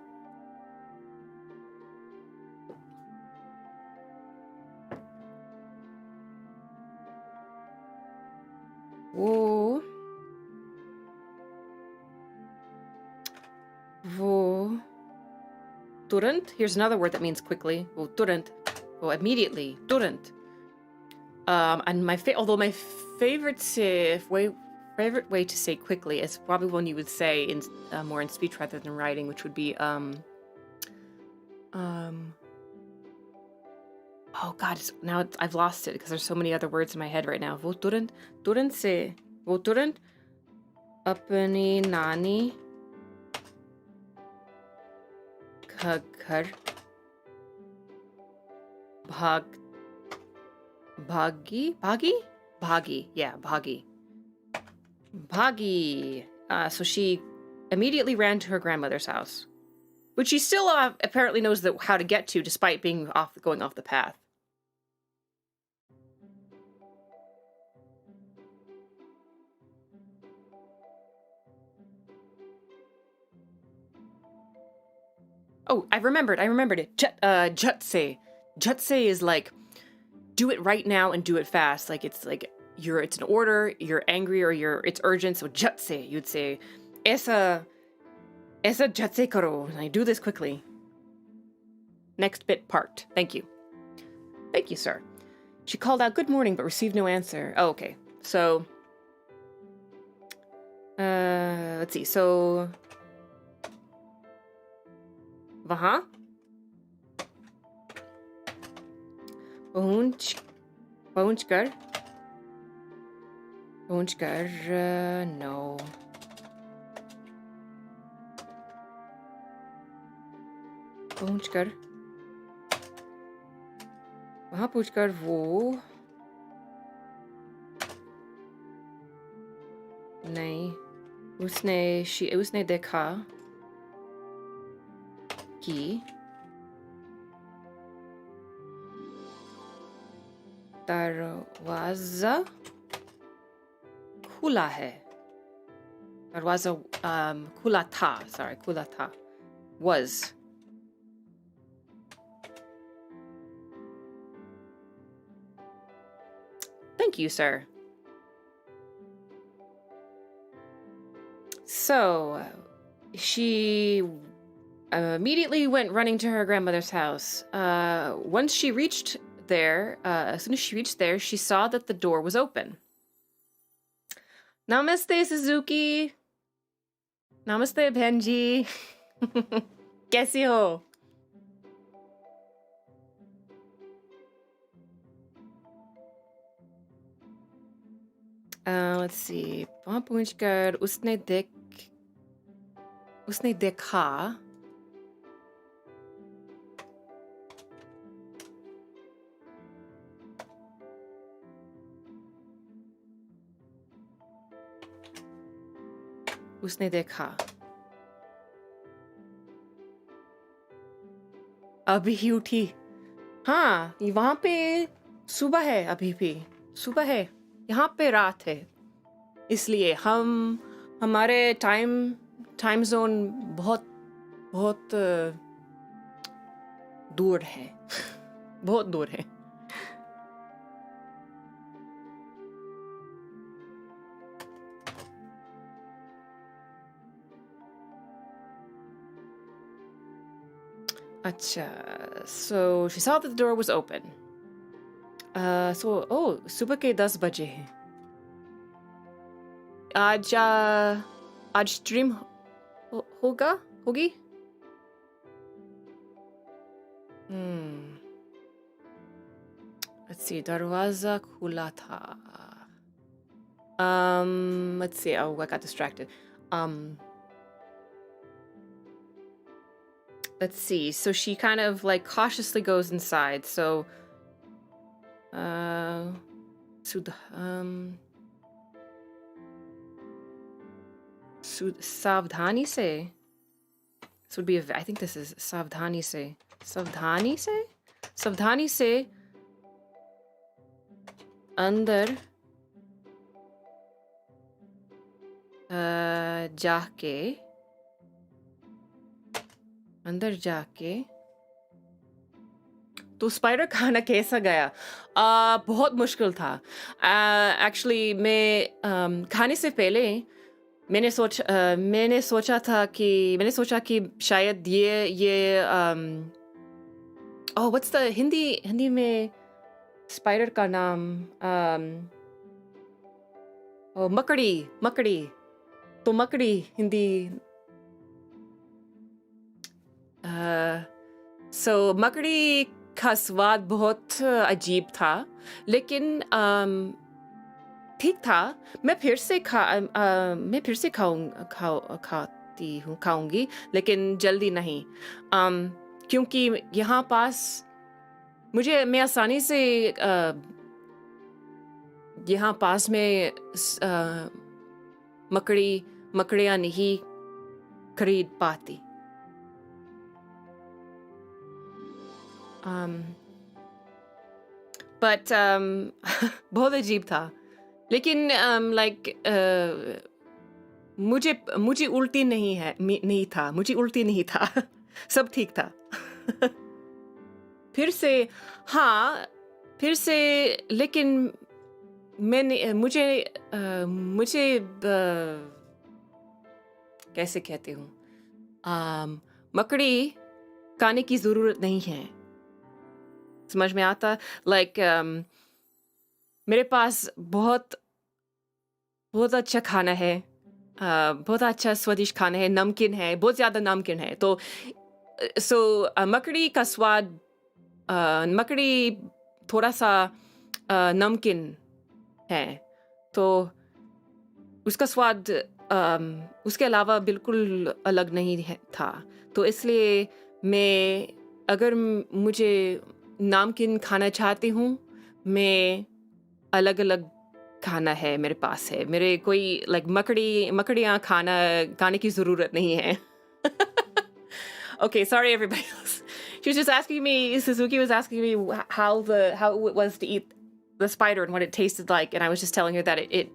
Wo turant. Here's another word that means quickly. Wo turant. Wo immediately. Turant. And although my favorite favorite way to say quickly is probably one you would say in more in speech rather than writing, which would be oh God, I've lost it because there's so many other words in my head right now. वो तुरंत अपनी नानी का घर Bhagi. So she immediately ran to her grandmother's house, which she still apparently knows how to get to, despite being going off the path. Oh, I remembered it. Jutse. Jutse is like, do it right now and do it fast. Like it's an order, you're angry or it's urgent. So jutse, you'd say, Esa jutse karo. I do this quickly. Next bit parked. Thank you. Thank you, sir. She called out good morning but received no answer. Oh, okay. So, let's see. So, वहाँ पहुंचकर no. वहाँ पहुंचकर वो नहीं उसने देखा कि दरवाजा खुला है. दरवाजा खुला था. Was. Thank you, sir. So, she immediately went running to her grandmother's house. Once she reached there, as soon as she reached there, she saw that the door was open. Namaste, Suzuki. Namaste, Benji. कैसी हो? Let's see. वहाँ पहुंचकर उसने देखा अभी ही उठी. हाँ, वहाँ पे सुबह है. अभी भी सुबह है. यहाँ पे रात है. इसलिए हमारे टाइम जोन बहुत दूर है. बहुत दूर है. Acha. So she saw that the door was open. सुबह के 10 बजे हैं. आज स्ट्रीम होगी? Let's see. दरवाजा खुला था. Let's see. Oh, I got distracted. Let's see. So she kind of like cautiously goes inside. So, सावधानी से. This would be I think this is सावधानी से. सावधानी से अंदर जाके तो स्पाइडर खाना कैसा गया? बहुत मुश्किल था. एक्चुअली मैं खाने से पहले मैंने सोचा कि शायद ये व्हाट्स द हिंदी में स्पाइडर का नाम? Oh, मकड़ी, मकड़ी। तो मकड़ी हिंदी सो मकड़ी का स्वाद बहुत अजीब था, लेकिन ठीक था। मैं फिर से खाऊंगी, लेकिन जल्दी नहीं, क्योंकि यहाँ पास मैं आसानी से यहाँ पास में मकड़ियाँ नहीं खरीद पाती। बट बहुत अजीब था, लेकिन मुझे उल्टी नहीं था, मुझे उल्टी नहीं था। सब ठीक था। फिर से, लेकिन मुझे कैसे कहती हूँ, मकड़ी खाने की जरूरत नहीं है। समझ में आता? मेरे पास बहुत अच्छा खाना है, बहुत अच्छा स्वादिष्ट खाना है, नमकीन है, बहुत ज्यादा नमकीन है। तो मकड़ी का स्वाद, मकड़ी थोड़ा सा नमकीन है, तो उसका स्वाद उसके अलावा बिल्कुल अलग नहीं था। तो इसलिए अगर मुझे नमकीन खाना चाहती हूँ, मैं अलग अलग खाना है मेरे पास है। मेरे कोई मकड़ियाँ खाने की जरूरत नहीं है। Okay, sorry everybody else. She was just asking me, Suzuki was asking me how it was to eat the spider and what it tasted like, and I was just telling her that it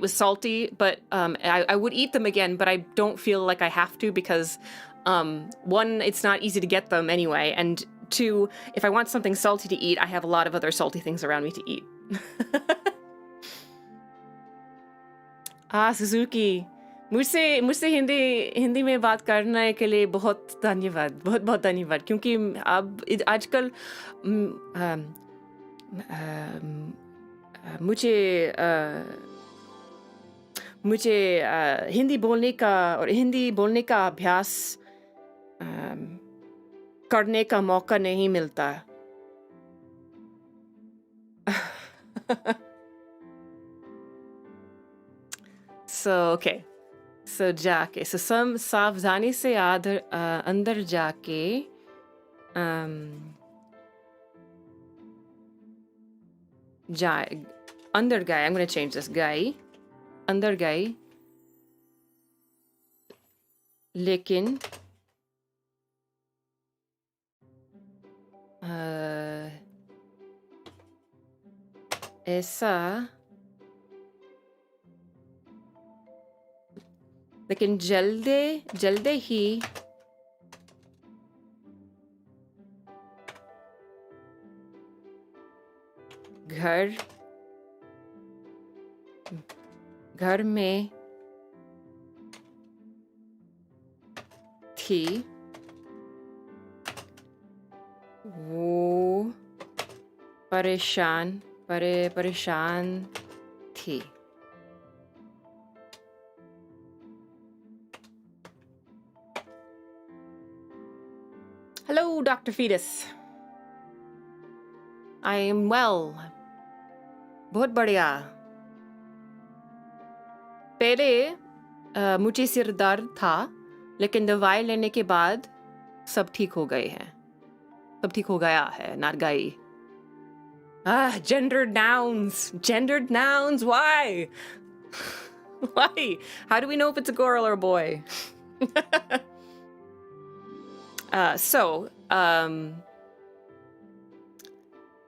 was salty, but I would eat them again, but I don't feel like I have to, because one, it's not easy to get them anyway, and two, if I want something salty to eat, I have a lot of other salty things around me to eat. Suzuki, मुझसे हिंदी में बात करने के लिए बहुत धन्यवाद, बहुत बहुत धन्यवाद, क्योंकि अब आजकल मुझे हिंदी बोलने का अभ्यास करने का मौका नहीं मिलता। Okay. जाके सावधानी से अंदर जाके अंदर गए। I'm gonna change this. गई, अंदर गई, लेकिन ऐसा, लेकिन जल्दे ही घर में थी, वो परेशान थी। Hello, Dr. Fetus. I am well. बहुत बढ़िया। पहले मुझे सिर दर्द था, लेकिन दवाई लेने के बाद सब ठीक हो गए हैं। सब ठीक हो गया है, not गई। Gendered nouns, why? Why? How do we know if it's a girl or a boy?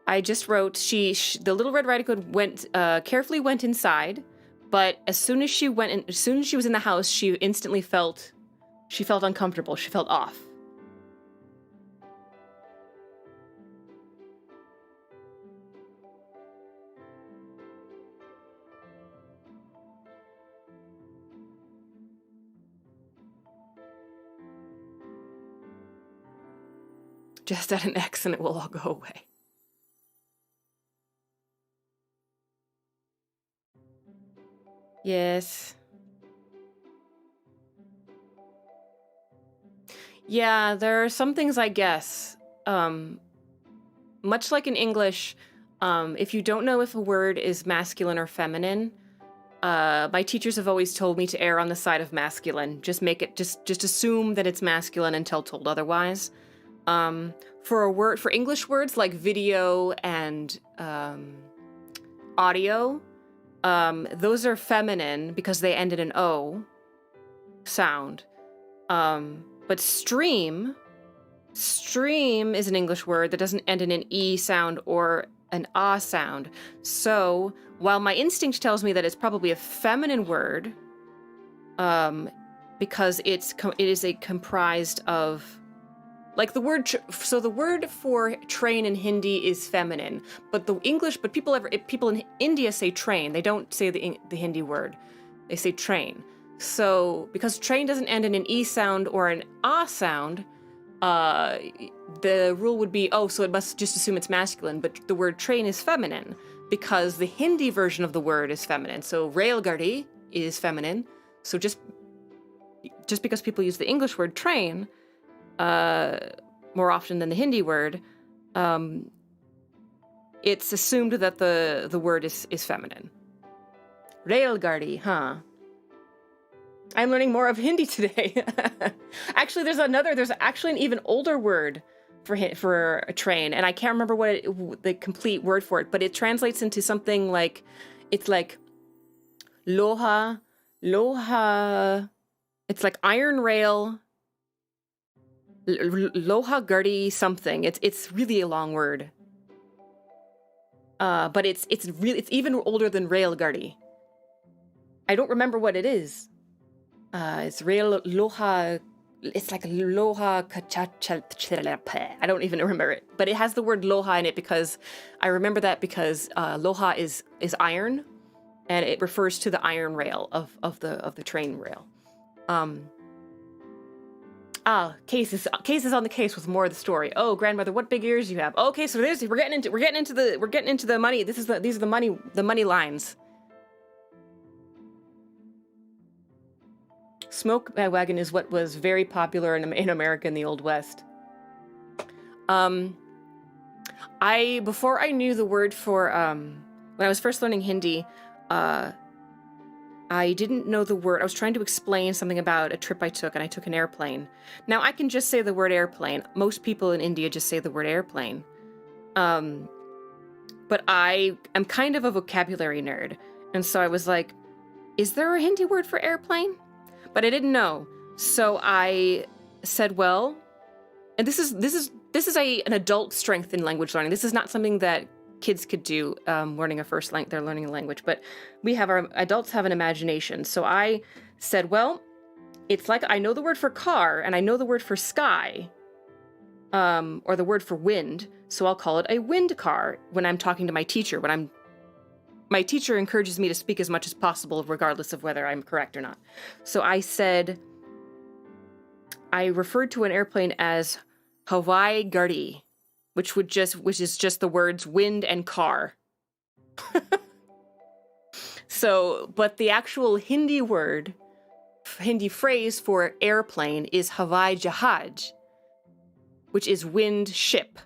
I just wrote, the Little Red Riding Hood carefully went inside, but as soon as she was in the house, she instantly felt uncomfortable. She felt off. Just add an X and it will all go away. Yes. Yeah, there are some things, I guess. Much like in English, if you don't know if a word is masculine or feminine, my teachers have always told me to err on the side of masculine. Just assume that it's masculine until told otherwise. For English words like video and audio, those are feminine because they end in an O sound. But stream is an English word that doesn't end in an E sound or an ah sound. So while my instinct tells me that it's probably a feminine word, because it is comprised of, like, the word. So the word for train in Hindi is feminine, but people in India say train. They don't say the Hindi word. They say train. So because train doesn't end in an E sound or an ah sound, the rule would be, so it must just assume it's masculine, but the word train is feminine because the Hindi version of the word is feminine. So railgadi is feminine. So just because people use the English word train more often than the Hindi word, it's assumed that the word is feminine. Railgadi, huh? I'm learning more of Hindi today. Actually, there's actually an even older word for a train, and I can't remember the complete word for it, but it translates into something like, it's like loha, it's like iron rail, loha gardi something. It's really a long word. But it's even older than rail gardi. I don't remember what it is. It's rail loha. It's like loha kacha. I don't even remember it, but it has the word loha in it because I remember that because loha is iron, and it refers to the iron rail of the train rail. Cases on the case with more of the story. Oh, grandmother, what big ears you have. Okay, so we're getting into the money. These are the money lines. Smoke wagon is what was very popular in America in the Old West. Before I knew the word for when I was first learning Hindi, I didn't know the word. I was trying to explain something about a trip I took, and I took an airplane. Now I can just say the word airplane. Most people in India just say the word airplane. But I am kind of a vocabulary nerd, and so I was like, is there a Hindi word for airplane? But I didn't know. So I said, well, and this is an adult strength in language learning. This is not something that kids could do learning they're learning a language, but adults have an imagination. So I said, well, it's like I know the word for car and I know the word for sky, or the word for wind. So I'll call it a wind car when I'm talking to my teacher. My teacher encourages me to speak as much as possible, regardless of whether I'm correct or not. So I referred to an airplane as Hawai Gardi, which is just the words wind and car. So, but the actual Hindi phrase for airplane is Hawai Jahaj, which is wind ship.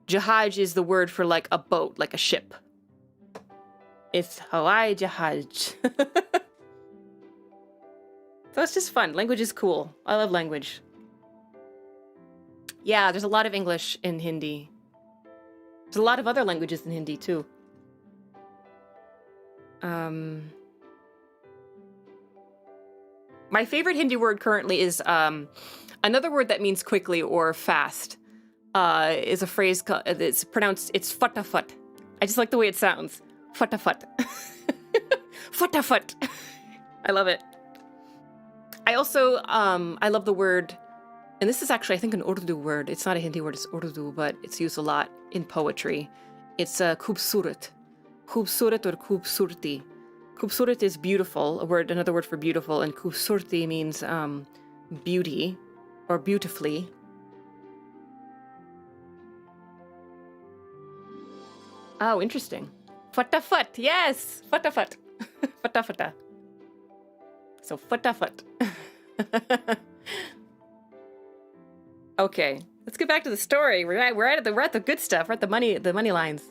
Jahaj is the word for like a boat, like a ship. It's Hawai Jahaj. So it's just fun. Language is cool. I love language. Yeah, there's a lot of English in Hindi. There's a lot of other languages in Hindi too. My favorite Hindi word currently is another word that means quickly or fast. Is a phrase called, it's fatafat. I just like the way it sounds. Fatafat. Fatafat. I love it. I also, I love the word, and this is actually, I think, an Urdu word. It's not a Hindi word, it's Urdu, but it's used a lot in poetry. It's khubsurat. Khubsurat or khubsurti. Khubsurat is beautiful, another word for beautiful, and khubsurti means beauty or beautifully. Oh, interesting. Fatafat, yes! Fatafat. Fatafata. So फटाफट. Okay, let's get back to the story. We're at the good stuff. We're at the money lines.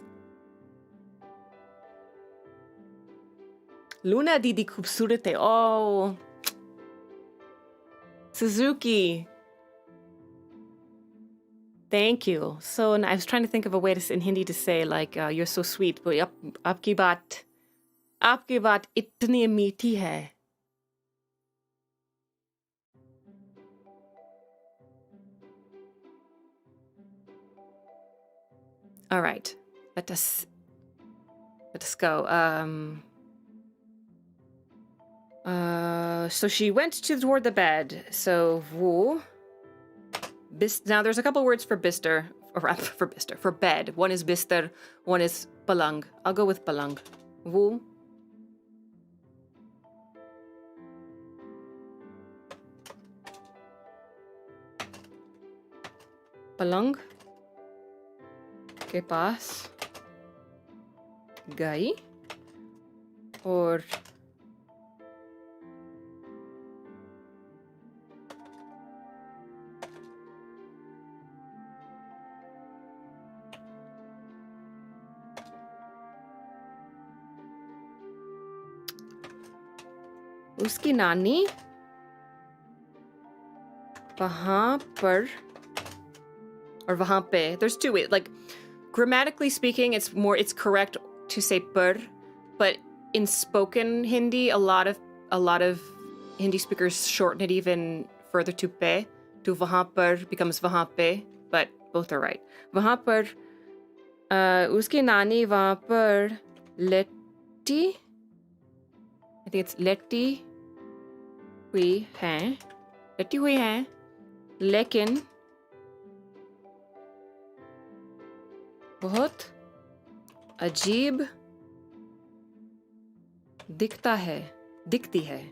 Luna didi खूबसूरत है. Oh, Suzuki. Thank you. So I was trying to think of a way to in Hindi to say like you're so sweet, but आपकी बात इतनी मीठी है. All right, let us go. So she went toward the bed. So now there's a couple words for bister, or for bed. One is bister, one is palang. I'll go with palang. Wo पलंग के पास गई और उसकी नानी वहां पर or वहां पे. There's two ways. Like grammatically speaking, it's correct to say par, but in spoken Hindi, a lot of Hindi speakers shorten it even further to pe. To वहां पर becomes वहां पे, but both are right. वहां पर उसकी नानी वहां पर लेटी, I think it's लेटी हुई हैं, लेकिन बहुत अजीब दिखती है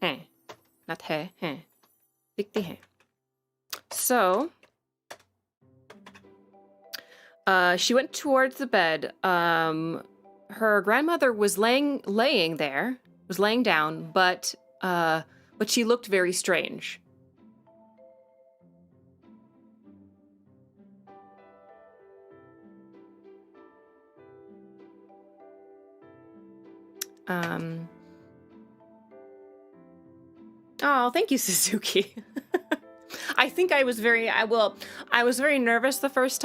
हैं, not है, हैं, दिखती हैं. So she went towards the bed. Her grandmother was laying down, but she looked very strange. Oh, thank you, Suzuki. I think I was very nervous the first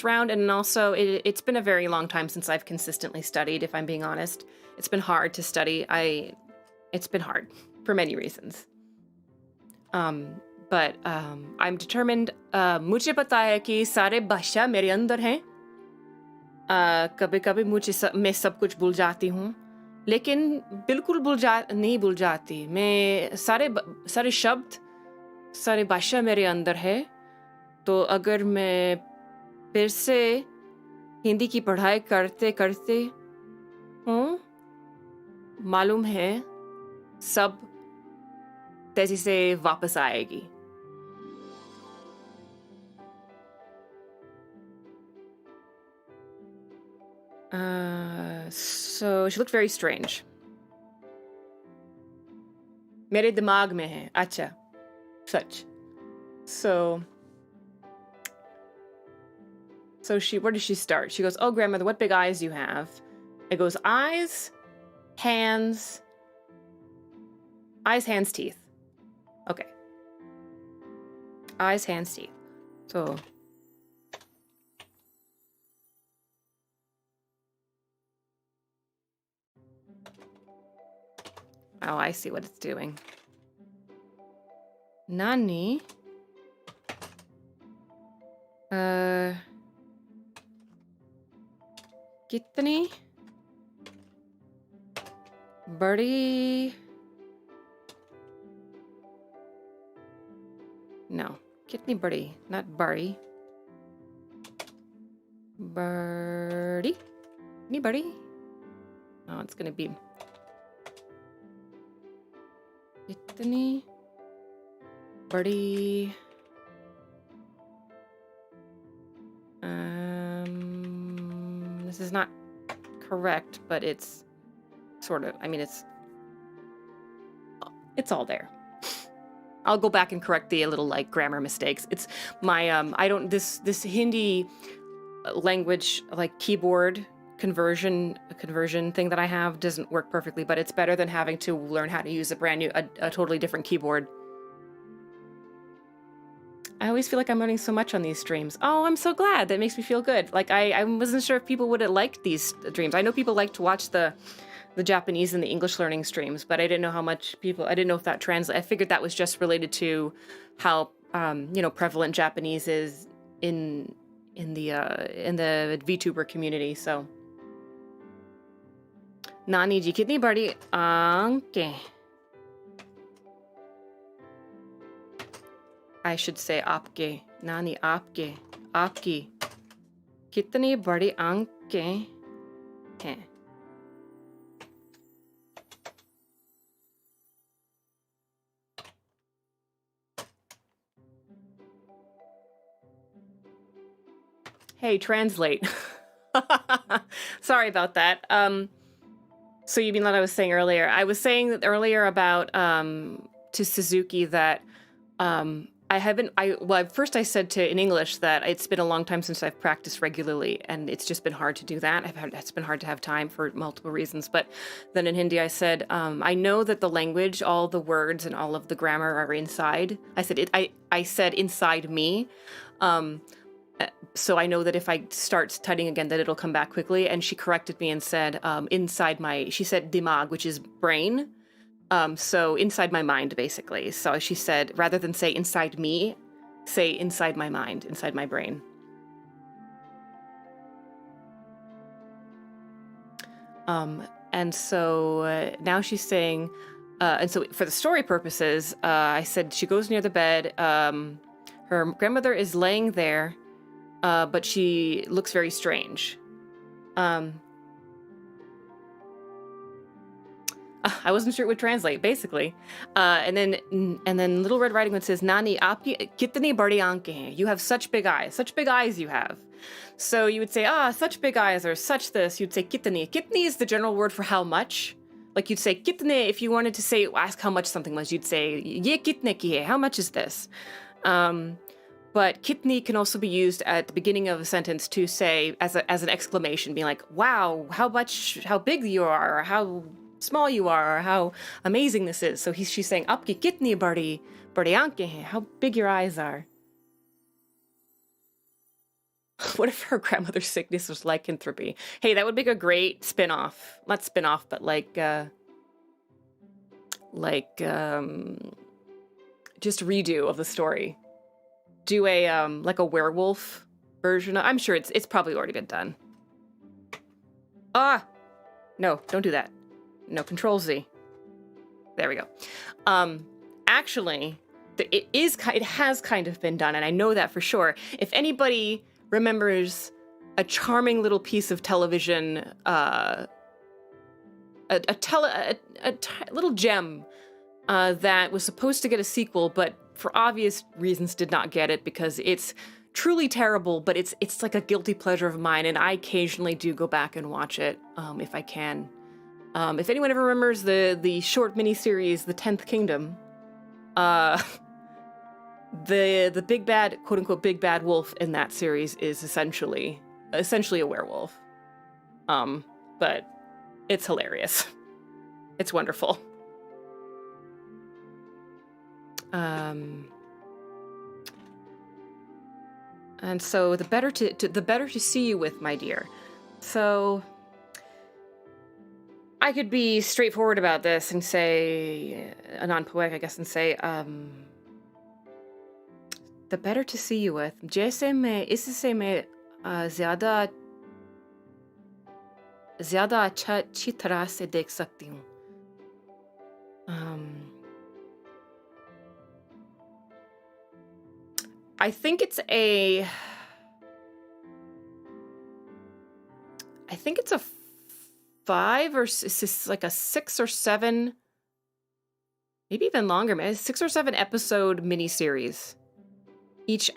round, and also it's been a very long time since I've consistently studied, if I'm being honest. It's been hard to study. It's been hard for many reasons. But I'm determined. मुझे पता है कि सारे भाषा मेरे अंदर हैं. कभी-कभी मैं सब कुछ भूल जाती हूँ, लेकिन बिल्कुल नहीं भूल जाती. मैं सारे शब्द, सारी भाषा मेरे अंदर है. तो अगर मैं फिर से हिंदी की पढ़ाई करते हूँ, मालूम है सब तेजी से वापस आएगी. So she looked very strange. मेरे दिमाग में है. अच्छा, such. So where does she start? She goes, "Oh, grandmother, what big eyes you have." It goes eyes, hands, teeth. Okay. Eyes, hands, teeth. So oh, I see what it's doing. Nani? कितनी बड़ी? No, कितनी बड़ी, not bari. Birdie? Anybody? No, it's gonna be इतनी बड़ी. This is not correct, but it's sort of. I mean, it's all there. I'll go back and correct the little like grammar mistakes. It's my I don't this Hindi language like keyboard conversion thing that I have doesn't work perfectly, but it's better than having to learn how to use a totally different keyboard. I always feel like I'm learning so much on these streams. Oh, I'm so glad. That makes me feel good. Like I wasn't sure if people would have liked these streams. I know people like to watch the Japanese and the English learning streams, but I didn't know how much people, I didn't know if that translate. I figured that was just related to how, prevalent Japanese is in the VTuber community. So. Nani ji kitni badi aanke? I should say aapke. Nani aapke? Aapki. Kitni badi aanke hain? Hey, translate. Sorry about that. So you mean what I was saying earlier? I was saying earlier about to Suzuki that first I said in English that it's been a long time since I've practiced regularly, and it's just been hard to do that. It's been hard to have time for multiple reasons. But then in Hindi I said, I know that the language, all the words and all of the grammar are inside. I said inside me. So I know that if I start studying again, that it'll come back quickly. And she corrected me and said, she said dimag, which is brain. So inside my mind, basically. So she said, rather than say inside me, say inside my mind, inside my brain. And so now she's saying, and so for the story purposes, I said she goes near the bed. Her grandmother is laying there. But she looks very strange. I wasn't sure it would translate, basically. And then Little Red Riding Hood says, Nani aapki kitni badi aanke hain? You have such big eyes. Such big eyes you have. So you would say, such big eyes, or such this. You'd say kitni. Kitni is the general word for how much. Like you'd say kitne if you wanted to ask how much something was. You'd say, ye kitne ki hai? How much is this? But kitni can also be used at the beginning of a sentence to say as an exclamation, being like, wow, how big you are, or how small you are, or how amazing this is. So she's saying, Aapki kitni badi aanke hain? How big your eyes are. What if her grandmother's sickness was lycanthropy? Hey, that would make a great spin-off. Not spin-off, but just redo of the story. Do a werewolf version. I'm sure it's probably already been done. No, don't do that. No, Control Z. There we go. Actually, it has kind of been done, and I know that for sure. If anybody remembers a charming little piece of television, a little gem that was supposed to get a sequel, but for obvious reasons did not get it because it's truly terrible, but it's like a guilty pleasure of mine, and I occasionally do go back and watch it if I can. If anyone ever remembers the short miniseries, The 10th Kingdom, the big bad, quote unquote, big bad wolf in that series is essentially a werewolf. But it's hilarious. It's wonderful. And so the better to see you with, my dear. So I could be straightforward about this and say, a non-poetic, I guess, and say, the better to see you with. जैसे मैं इससे मैं ज़्यादा अच्छी तरह से देख सकती हूँ. I think it's a 5 or like a 6 or 7, maybe even longer, man. 6 or 7 episode miniseries. Each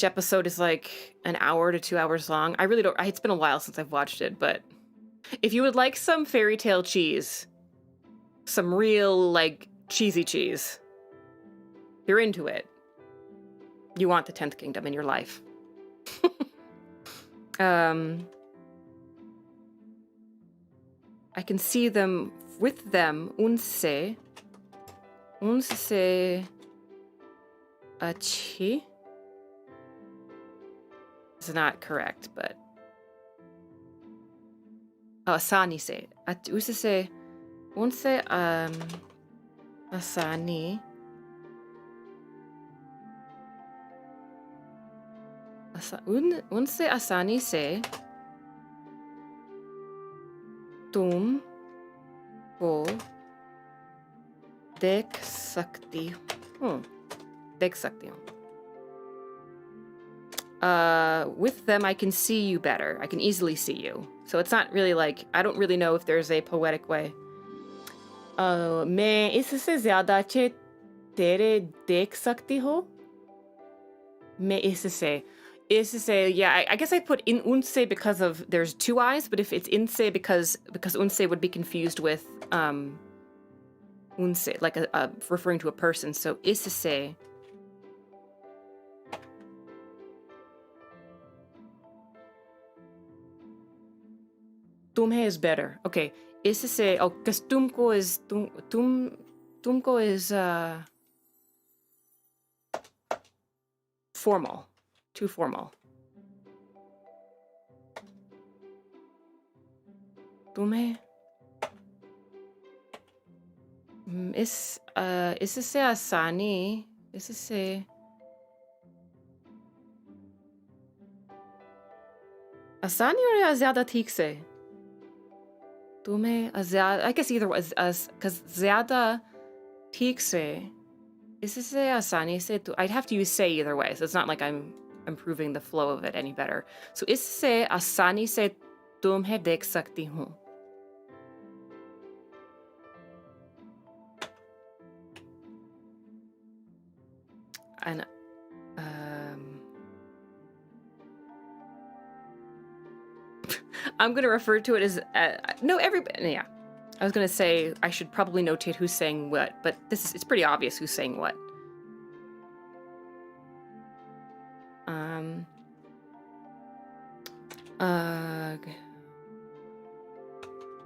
episode is like an hour to 2 hours long. I really don't. It's been a while since I've watched it, but If you would like some fairy tale cheese, some real, like, cheesy cheese, you're into it. You want the 10th kingdom in your life. I can see them with them. Unse achi. It's not correct, but asani se. Unse asani. Unse asani se तुम को देख सकती हूँ. देख सकती हूँ. With them, I can see you better. I can easily see you. So it's not really like, I don't really know if there's a poetic way. मैं इससे ज़्यादा अच्छे तेरे देख सकती हूँ. मैं इससे. Yeah, I guess I put in unse because of there's two eyes, but if it's inse because unse would be confused with unse, like a referring to a person. So isse. Tumhe is better. Okay. Isse. Oh, because tumko is tumko is formal. Too formal. Tumhe इससे आसानी इससे आसानी और ज़्यादा ठीक से तुम्हें ज़्यादा I guess either was because ज़्यादा ठीक से इससे आसानी से I'd have to use say either way, so it's not like I'm improving the flow of it any better. So इससे आसानी से तुम्हें देख सकती हूँ. And I'm going to refer to it as no everybody. Yeah, I was going to say I should probably notate who's saying what, but it's pretty obvious who's saying what.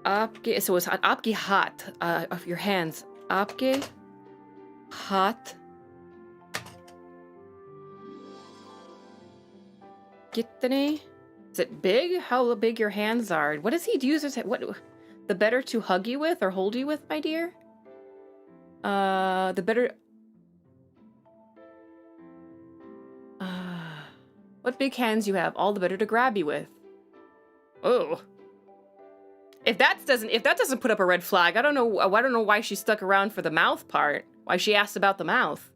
आपके so it's आपकी हाथ of your hands. आपके हाथ कितने? Is it big? How big your hands are? What does he use? What the better to hug you with or hold you with, my dear? The better. What big hands you have? All the better to grab you with. Oh. If that doesn't put up a red flag, I don't know why she stuck around for the mouth part. Why she asked about the mouth.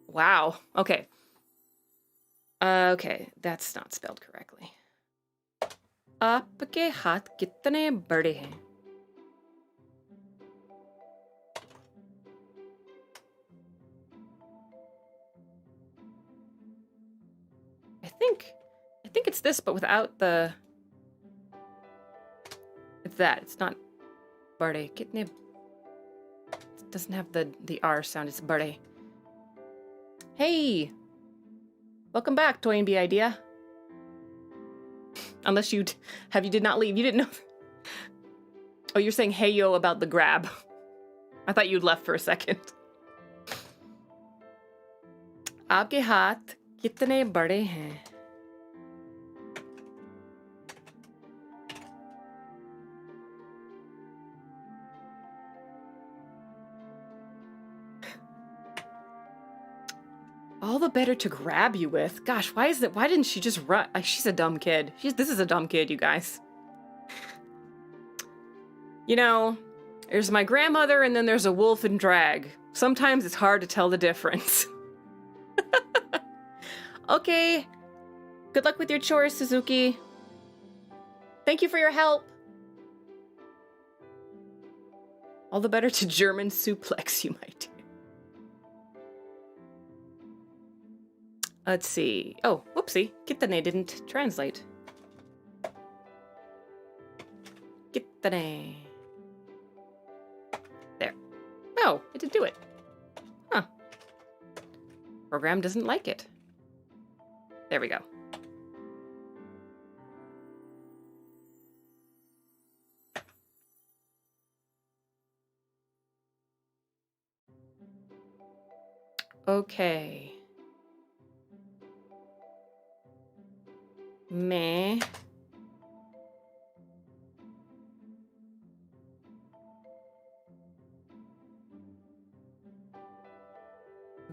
Wow. Okay. Okay, that's not spelled correctly. आपके हाथ कितने बड़े हैं? I think it's this, but without the. It's that. It's not bade. Kitne. It doesn't have the R sound. It's bade. Hey, welcome back, Toy and B Idea. Unless you did not leave. You didn't know. Oh, you're saying hey yo about the grab. I thought you'd left for a second. आपके हाथ कितने बड़े हैं? All the better to grab you with. Gosh, why didn't she just run? She's a dumb kid. This is a dumb kid, you guys. You know, there's my grandmother and then there's a wolf in drag. Sometimes it's hard to tell the difference. Okay. Good luck with your chores, Suzuki. Thank you for your help. All the better to German suplex you, my dear. Let's see. Oh, whoopsie. Kitane didn't translate. Kitane. There. No, it didn't do it. Huh. Program doesn't like it. There we go. Okay. Meh.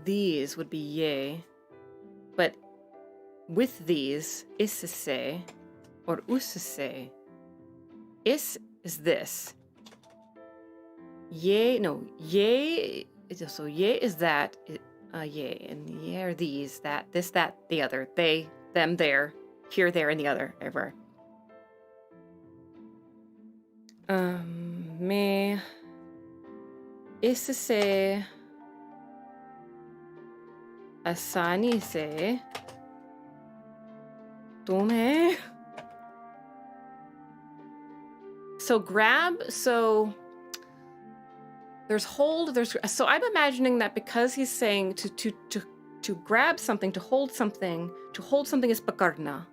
These would be ye, but with these, isse or usse. Is this. Ye, no, ye, so ye is that, ye, and ye are these, that, this, that, the other, they, them, there, here, there, and the other, everywhere. Me, isse, asani se, tome. So grab, so there's hold, so I'm imagining that because he's saying to grab something, to hold something is pakarna.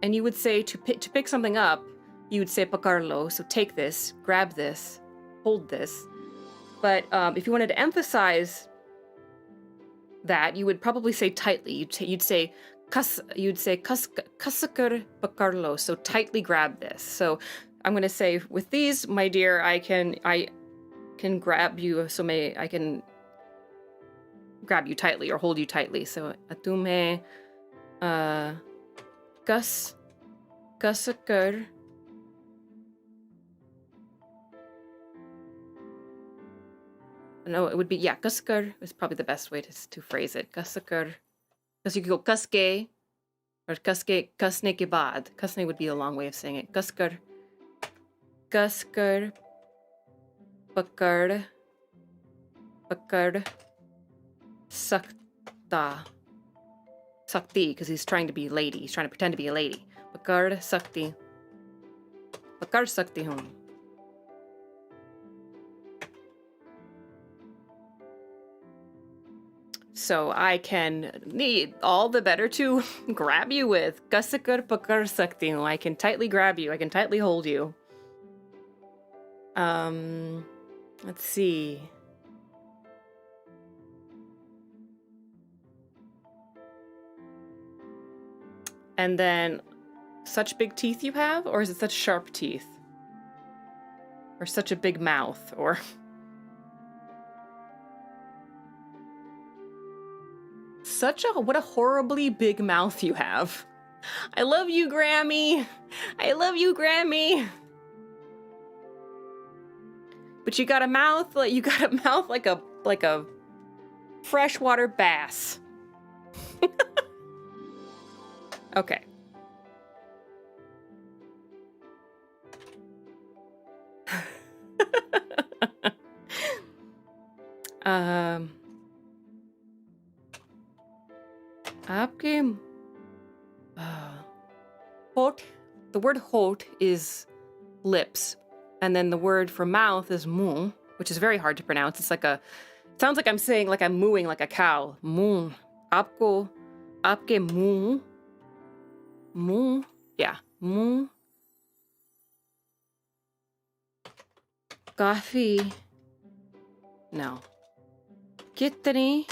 And you would say to pick something up, you would say pakarlo, so take this, grab this, hold this. But if you wanted to emphasize that, you would probably say tightly. You'd say kasakar pakarlo, so tightly grab this. So I'm going to say, with these, my dear, I can grab you, so I can grab you tightly or hold you tightly. So atume kasakar no, it would be, yeah, kasakar is probably the best way to phrase it. Kasakar, because you could go kaske or kaske, kasne ke baad. Kasne would be a long way of saying it. Kaskar pakad sakta. Sakti, because he's trying to be a lady. He's trying to pretend to be a lady. Pakad sakti. Pakad sakti hum. So I can need all the better to grab you with. Kasakar pakad sakti hum. I can tightly grab you. I can tightly hold you. Let's see. And then, such big teeth you have? Or is it such sharp teeth? Or such a big mouth? Or... what a horribly big mouth you have. I love you, Grammy. I love you, Grammy. But you got a mouth like a freshwater bass. Okay. Aapke hot. The word hot is lips, and then the word for mouth is muh, which is very hard to pronounce. It's like it sounds like I'm saying, like I'm mooing like a cow. Muh. Aapke muh. Muh. Yeah. Muh. Kafi. No. Kitni.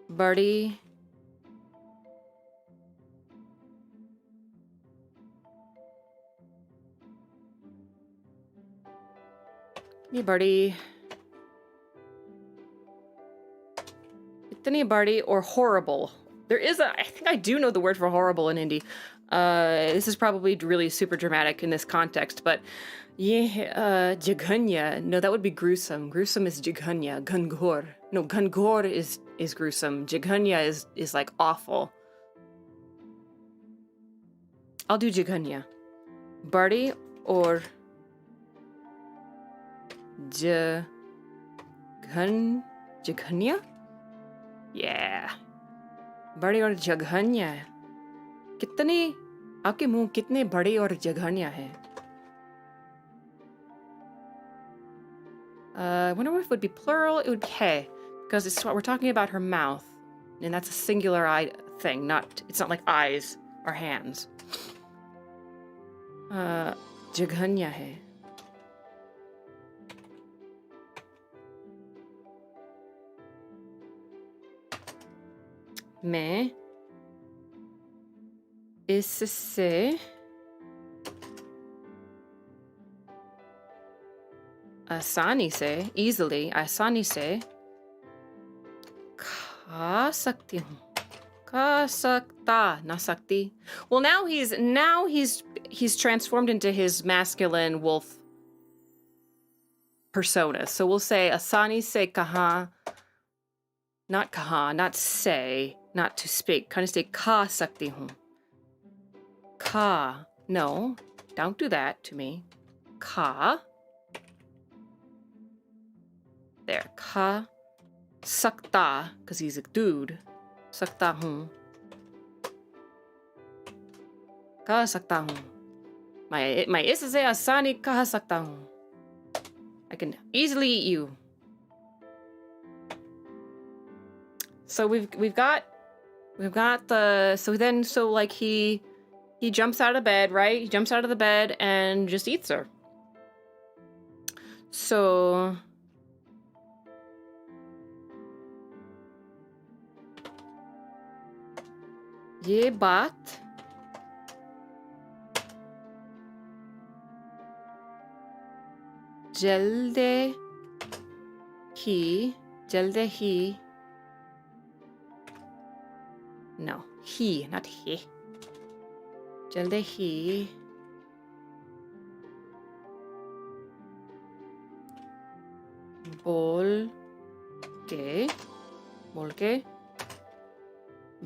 Badi. Badi. Itni badi or horrible. There is I think I do know the word for horrible in Hindi. This is probably really super dramatic in this context, but jaghanya. No, that would be gruesome. Gruesome is jaghanya. Gangor. No, gangor is gruesome. Jaghanya is like awful. I'll do jaghanya. Badi or jaghanya? Yeah. बड़े और जघन्य है. कितने आपके मुंह कितने बड़े और जघन्य है. I wonder if it would be plural. It would be he, because it's we're talking about her mouth, and that's a singular eye thing. It's not like eyes or hands. Jaganya hai. मैं इससे आसानी से easily आसानी से खा सकती हूँ. खा सकता, ना सकती. Well, now he's transformed into his masculine wolf persona. So we'll say asani se kaha, not say, not to speak. Kind of say ka sakti hu. Ka. No, don't do that to me. Ka. There. Ka sakta, because he's a dude. Sakta hu. Ka sakta hu. My is se asani ka sakta hu. I can easily eat you. So we've got the so like he jumps out of bed, right? He jumps out of the bed and just eats her. So ये बात जल्दे ही no, he, not he. जल्दे ही बोल के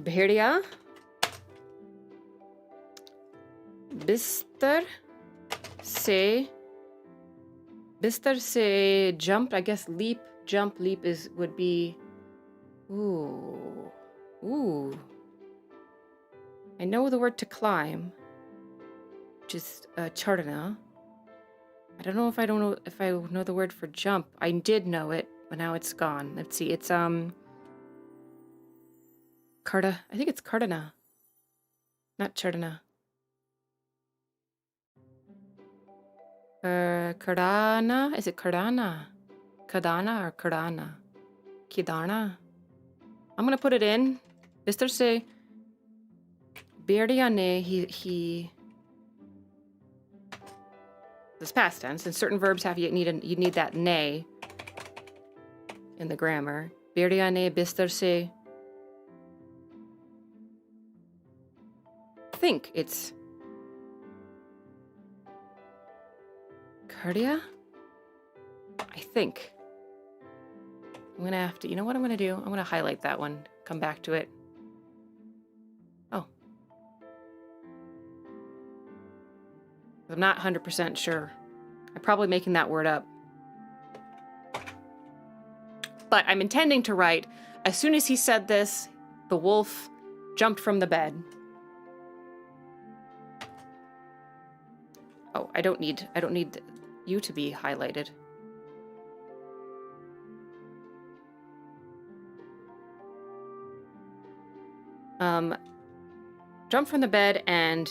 भेड़िया बिस्तर से jump, I guess leap would be ooh. I know the word to climb, which is chardana. I don't know if I know the word for jump. I did know it, but now it's gone. Let's see. It's I think it's cardana. Not chardana. Cardana? Is it cardana? Kadana or cardana? Kidana? I'm gonna put it in. Bistar se Birdia ne he this past tense, and certain verbs you need that ne in the grammar. Birdia ne bistar se. I think it's cardia? I think. I'm gonna have to, you know what I'm gonna do? I'm gonna highlight that one, come back to it. Oh. I'm not 100% sure. I'm probably making that word up. But I'm intending to write, as soon as he said this, the wolf jumped from the bed. Oh, I don't need you to be highlighted. Jump from the bed and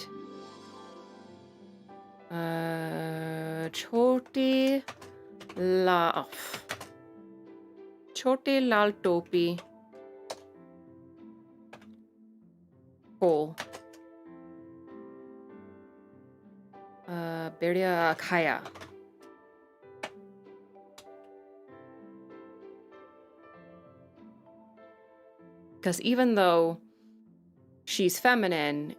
छोटी लाल टोपी को बढ़िया खाया. Because even though she's feminine,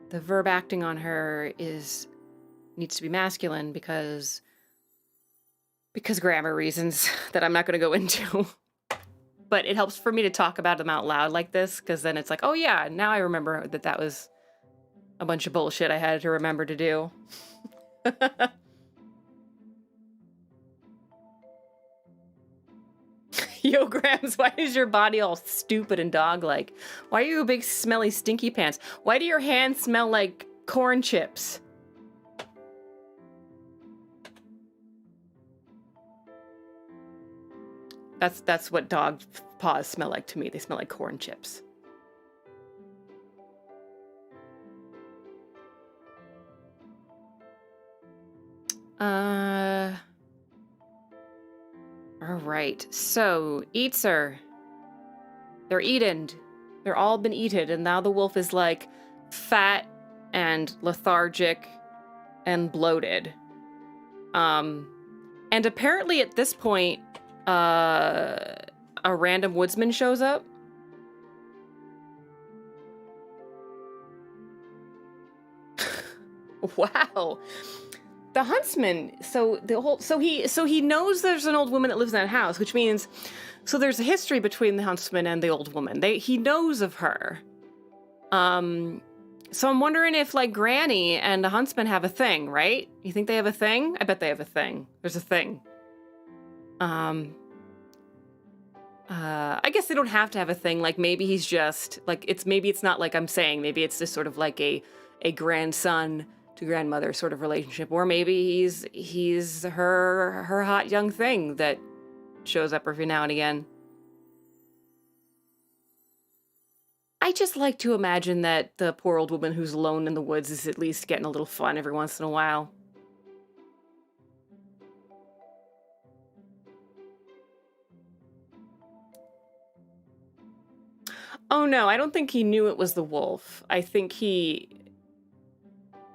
the verb acting on her needs to be masculine because grammar reasons that I'm not going to go into. But it helps for me to talk about them out loud like this, because then it's like, oh yeah, now I remember that was a bunch of bullshit I had to remember to do. Yo, Grams, why is your body all stupid and dog-like? Why are you a big smelly stinky pants? Why do your hands smell like corn chips? That's what dog paws smell like to me. They smell like corn chips. All right. So, eatser. They're eaten. They're all been eaten, and now the wolf is like fat and lethargic and bloated. And apparently at this point, a random woodsman shows up. Wow. The huntsman, so he knows there's an old woman that lives in that house, which means, so there's a history between the huntsman and the old woman. He knows of her. So I'm wondering if, like, Granny and the huntsman have a thing, right? You think they have a thing? I bet they have a thing. There's a thing. I guess they don't have to have a thing. Like, maybe he's just, like, maybe it's not like I'm saying. Maybe it's just sort of like a grandson to grandmother sort of relationship. Or maybe he's her hot young thing that shows up every now and again. I just like to imagine that the poor old woman who's alone in the woods is at least getting a little fun every once in a while. Oh no, I don't think he knew it was the wolf.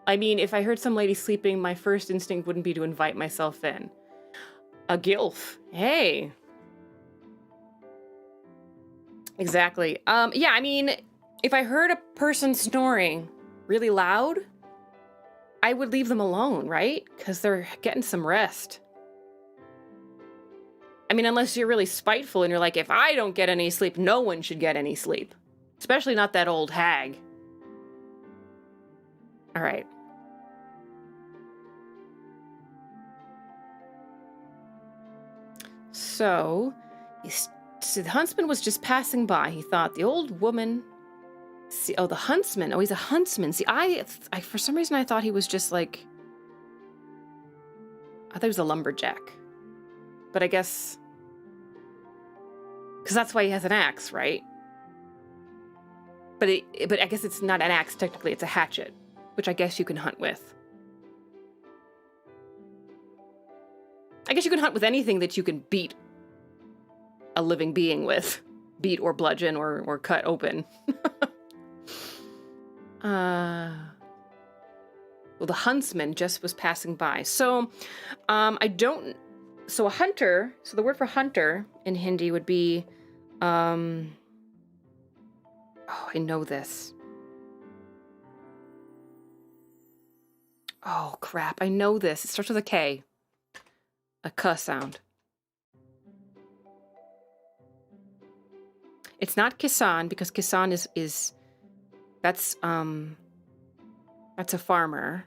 I mean, if I heard some lady sleeping, my first instinct wouldn't be to invite myself in. A gilf. Hey. Exactly. Yeah, I mean, if I heard a person snoring really loud, I would leave them alone, right? Because they're getting some rest. I mean, unless you're really spiteful and you're like, if I don't get any sleep, no one should get any sleep. Especially not that old hag. All right. So the huntsman was just passing by. He thought the old woman... See, oh, the huntsman. Oh, he's a huntsman. See, I for some reason, I thought he was just like... I thought he was a lumberjack. But I guess... Because that's why he has an axe, right? But I guess it's not an axe, technically. It's a hatchet, which I guess you can hunt with. I guess you can hunt with anything that you can beat a living being with. Beat or bludgeon or cut open. Well, the huntsman just was passing by. So, so a hunter, so the word for hunter in Hindi would be, oh, I know this. Oh, crap, I know this. It starts with a K. A K sound. It's not kisan, because kisan is that's a farmer.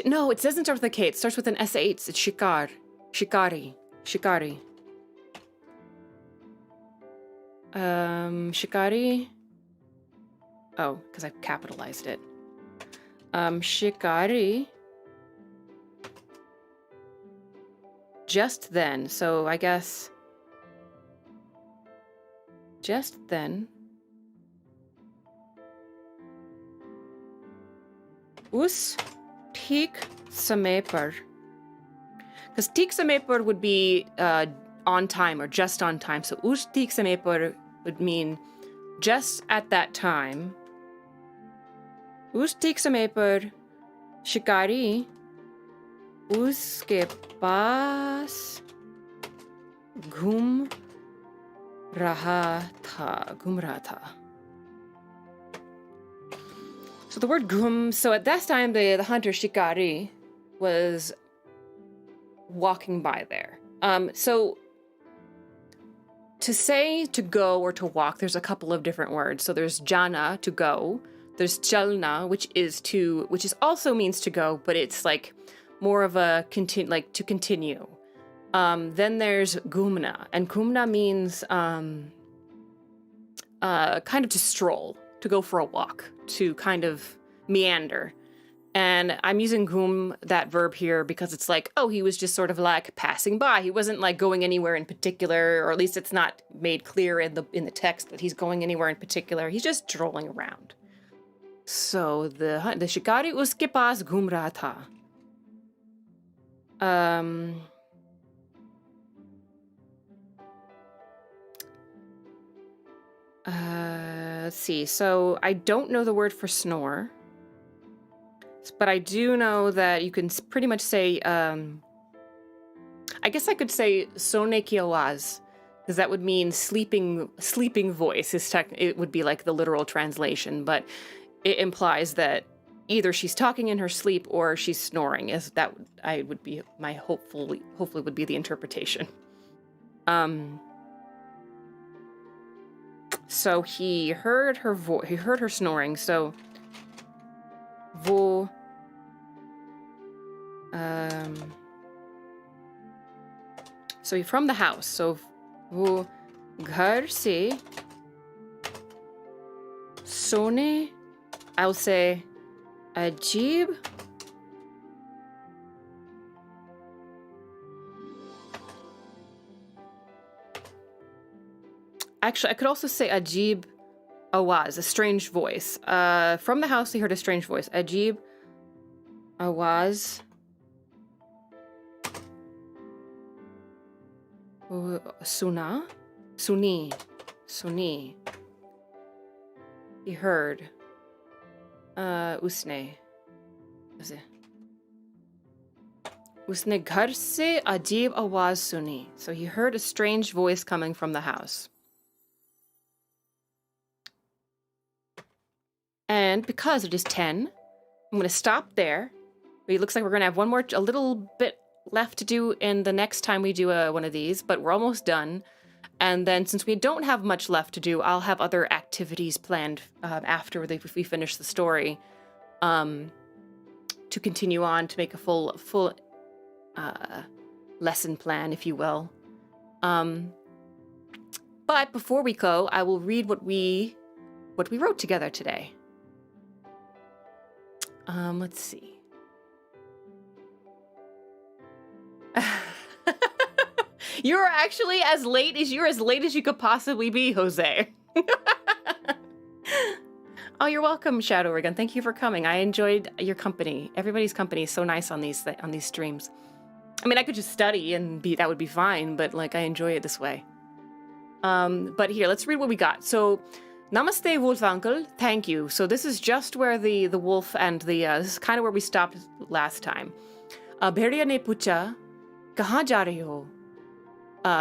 No, it doesn't start with a K. It starts with an SH. It's shikar. Shikari. Shikari. Shikari. Oh, because I've capitalized it. Shikari. Just then. So I guess... Just then. Us ठीक समय पर. Because ठीक समय पर would be on time or just on time. So us ठीक समय पर would mean just at that time. उस ठीक समय पर शिकारी उसके पास घूम रहा था. So the word ghum, so at that time the hunter shikari was walking by there. So to say to go or to walk, there's a couple of different words. So there's jana, to go. There's chalna, which also means to go, but it's like more of a to continue. Then there's gumna, and gumna means kind of to stroll, to go for a walk, to kind of meander. And I'm using gum, that verb here, because it's like, oh, he was just sort of like passing by. He wasn't like going anywhere in particular, or at least it's not made clear in the text that he's going anywhere in particular. He's just strolling around. So the shikari uske paas ghum raha tha. Let's see. So I don't know the word for snore, but I do know that you can pretty much say, I guess I could say sone ki awaz, because that would mean sleeping voice. It would be like the literal translation, but it implies that either she's talking in her sleep or she's snoring. Would be my hopefully would be the interpretation. So he heard her he heard her snoring. So वो so from the house. So वो घर से सोने, I'll say अजीब Actually, I could also say ajib awaz, a strange voice. From the house, he heard a strange voice. Ajib awaz. Suna? Suni. He heard. Usne. Usne ghar se ajib awaz suni. So he heard a strange voice coming from the house. And because it is 10, I'm going to stop there. It looks like we're going to have a little bit left to do in the next time we do one of these, but we're almost done. And then since we don't have much left to do, I'll have other activities planned after we finish the story to continue on, to make a full lesson plan, if you will. But before we go, I will read what we wrote together today. Let's see. You're actually as late as you could possibly be, Jose. Oh, you're welcome, Shadowrigan. Thank you for coming. I enjoyed your company. Everybody's company is so nice on these streams. I mean, I could just study and that would be fine, but like I enjoy it this way. But here, let's read what we got. So, Namaste, Wolf Uncle. Thank you. So this is just where the wolf and this is kind of where we stopped last time. Bheriya ne pucha, kahan ja rahi ho?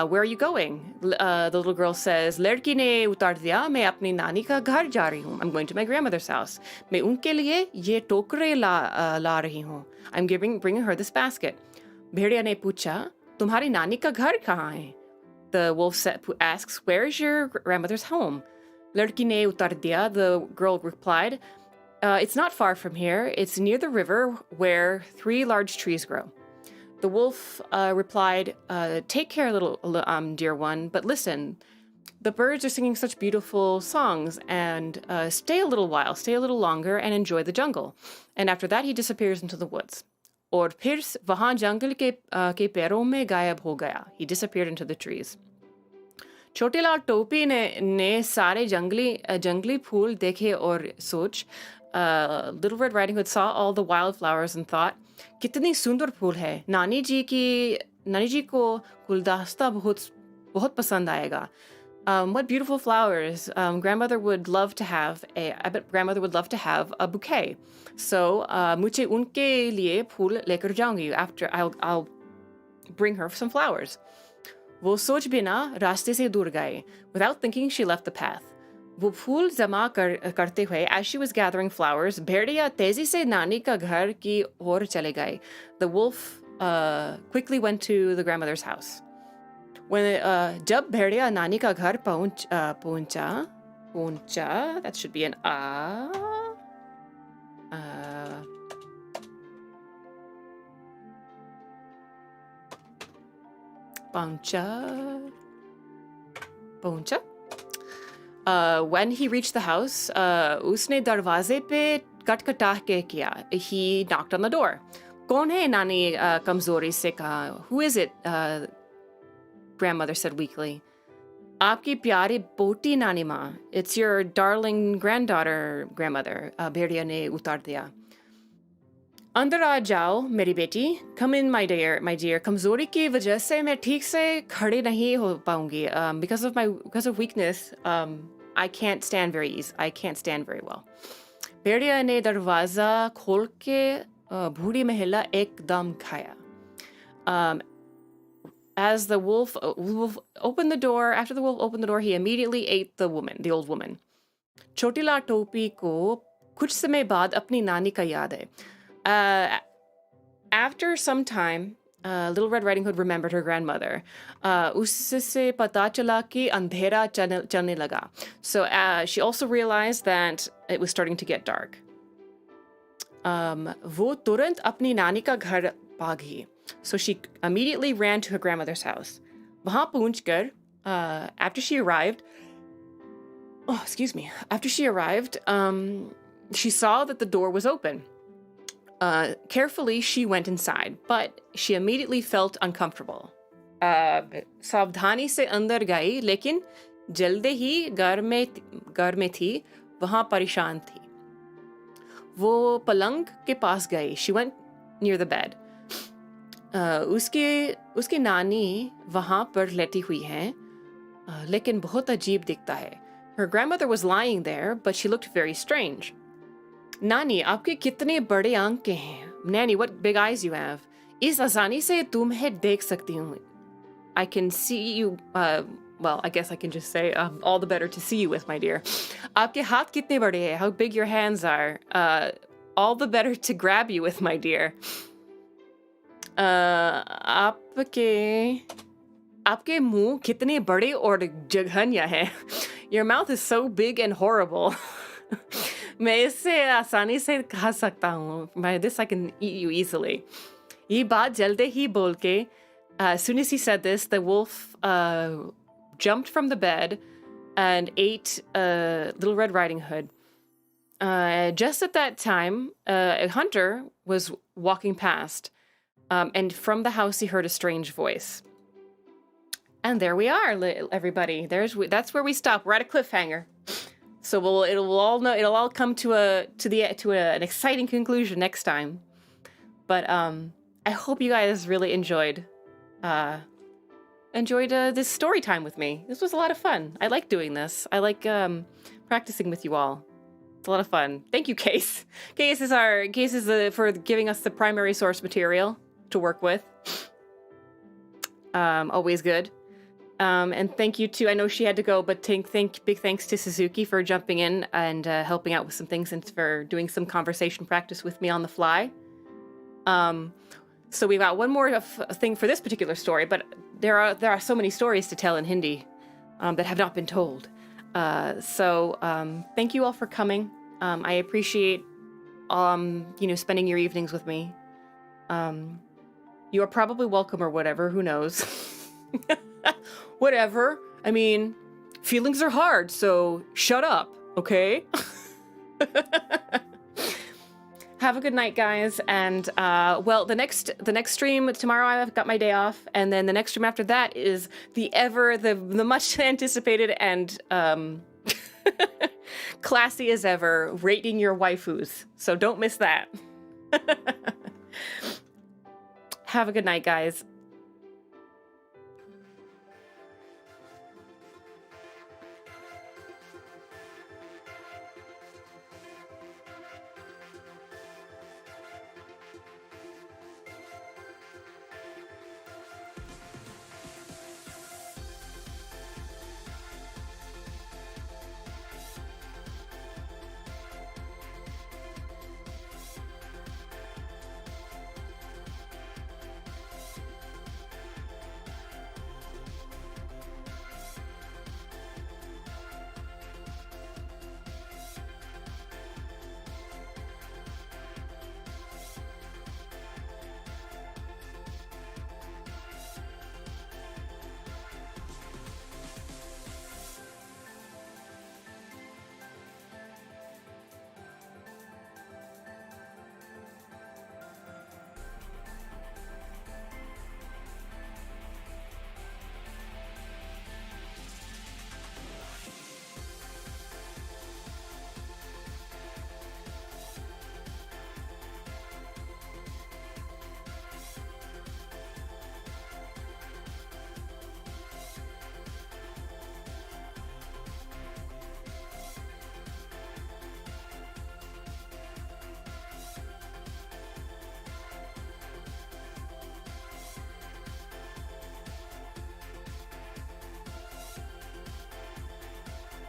Where are you going? The little girl says, Ladki ne utar diya, main apni nani ka ghar ja rahi hu. I'm going to my grandmother's house. Main unke liye ye tokre la rahi hu. I'm bringing her this basket. Bheriya ne pucha, tumhari nani ka ghar kahan hai? The wolf asks, where is your grandmother's home? Ladki ne utar diya, the girl replied, it's not far from here. It's near the river where 3 large trees grow. The wolf replied, take care, little dear one, but listen, the birds are singing such beautiful songs, and stay a little longer, and enjoy the jungle. And after that, he disappears into the woods. Aur phir wahan jungle ke pairon mein gayab ho gaya. He disappeared into the trees. छोटे लाल टोपी ने सारे जंगली फूल देखे और सोच. Little Red Riding Hood saw all the wildflowers and thought, कितनी सुंदर फूल है. नानी जी को गुलदस्ता बहुत पसंद आएगा. What beautiful flowers. Grandmother would love to have I bet grandmother would love to have a bouquet. So मुझे उनके लिए फूल लेकर जाऊंगी. After I'll bring her some flowers. वो सोच बिना रास्ते से दूर गए. Without thinking, she left the path. वो फूल जमा करते हुए, as she was gathering flowers, भेड़िया तेजी से नानी का घर की ओर चले गए. The wolf quickly went to the grandmother's house. When जब भेड़िया नानी का घर पहुंचा, that should be an Pahuncha. When he reached the house, उसने दरवाजे पे कटकटा के किया. He knocked on the door. कौन है नानी कमजोरी से कहा. Who is it? Grandmother said weakly. आपकी प्यारी पोती नानी माँ. It's your darling granddaughter, grandmother. भेड़िया ने उतार दिया. अंदर आ जाओ मेरी बेटी. Come in, my dear. कमजोरी की वजह से मैं ठीक से खड़ी नहीं हो पाऊंगी. Because of weakness, I can't stand very well. भेड़िया ने दरवाजा खोल के बूढ़ी महिला एकदम खाया. As the wolf opened the door, after the wolf opened the door, he immediately ate the old woman. Chotila टोपी को कुछ समय बाद अपनी नानी का याद है. After some time, Little Red Riding Hood remembered her grandmother. उससे पता चला कि अंधेरा चलने लगा. So she also realized that it was starting to get dark. वो तुरंत अपनी नानी का घर भागी. So she immediately ran to her grandmother's house. वहाँ पहुँचकर, after she arrived, she saw that the door was open. Carefully, she went inside, but she immediately felt uncomfortable. सावधानी से अंदर गई, लेकिन जल्दी ही घर में थी, वहाँ परेशान थी. वो पलंग के पास गई. She went near the bed. उसकी नानी वहाँ पर लेटी हुई है, लेकिन बहुत अजीब दिखता है. Her grandmother was lying there, but she looked very strange. नानी, आपके कितने बड़े आंख हैं. Nanny, what big eyes you have. इस आसानी से तुम्हें देख सकती हूँ. I can see you, well, I guess I can just say, all the better to see you with, my dear. आपके हाथ कितने बड़े हैं. How big your hands are. All the better to grab you with, my dear. आपके मुंह कितने बड़े और जघन्य हैं. Your mouth is so big and horrible. मैं इससे आसानी से खा सकता हूँ. By this I can eat you easily. ये बात जल्दी ही बोल के, as soon as he said this, the wolf jumped from the bed and ate Little Red Riding Hood. Just at that time, a hunter was walking past, and from the house he heard a strange voice. And there we are, everybody. That's where we stop. We're at a cliffhanger. So it'll all come to an exciting conclusion next time. But I hope you guys really enjoyed this story time with me. This was a lot of fun. I like doing this. I like practicing with you all. It's a lot of fun. Thank you, Case. Case is for giving us the primary source material to work with. Always good. And thank you to, I know she had to go, but big thanks to Suzuki for jumping in and helping out with some things and for doing some conversation practice with me on the fly. So we've got one more thing for this particular story, but there are so many stories to tell in Hindi that have not been told. So thank you all for coming. I appreciate spending your evenings with me. You are probably welcome or whatever, who knows. Whatever. I mean, feelings are hard, so shut up, okay? Have a good night, guys. And well, the next stream tomorrow, I've got my day off, and then the next stream after that is the much anticipated and classy as ever, rating your waifus. So don't miss that. Have a good night, guys.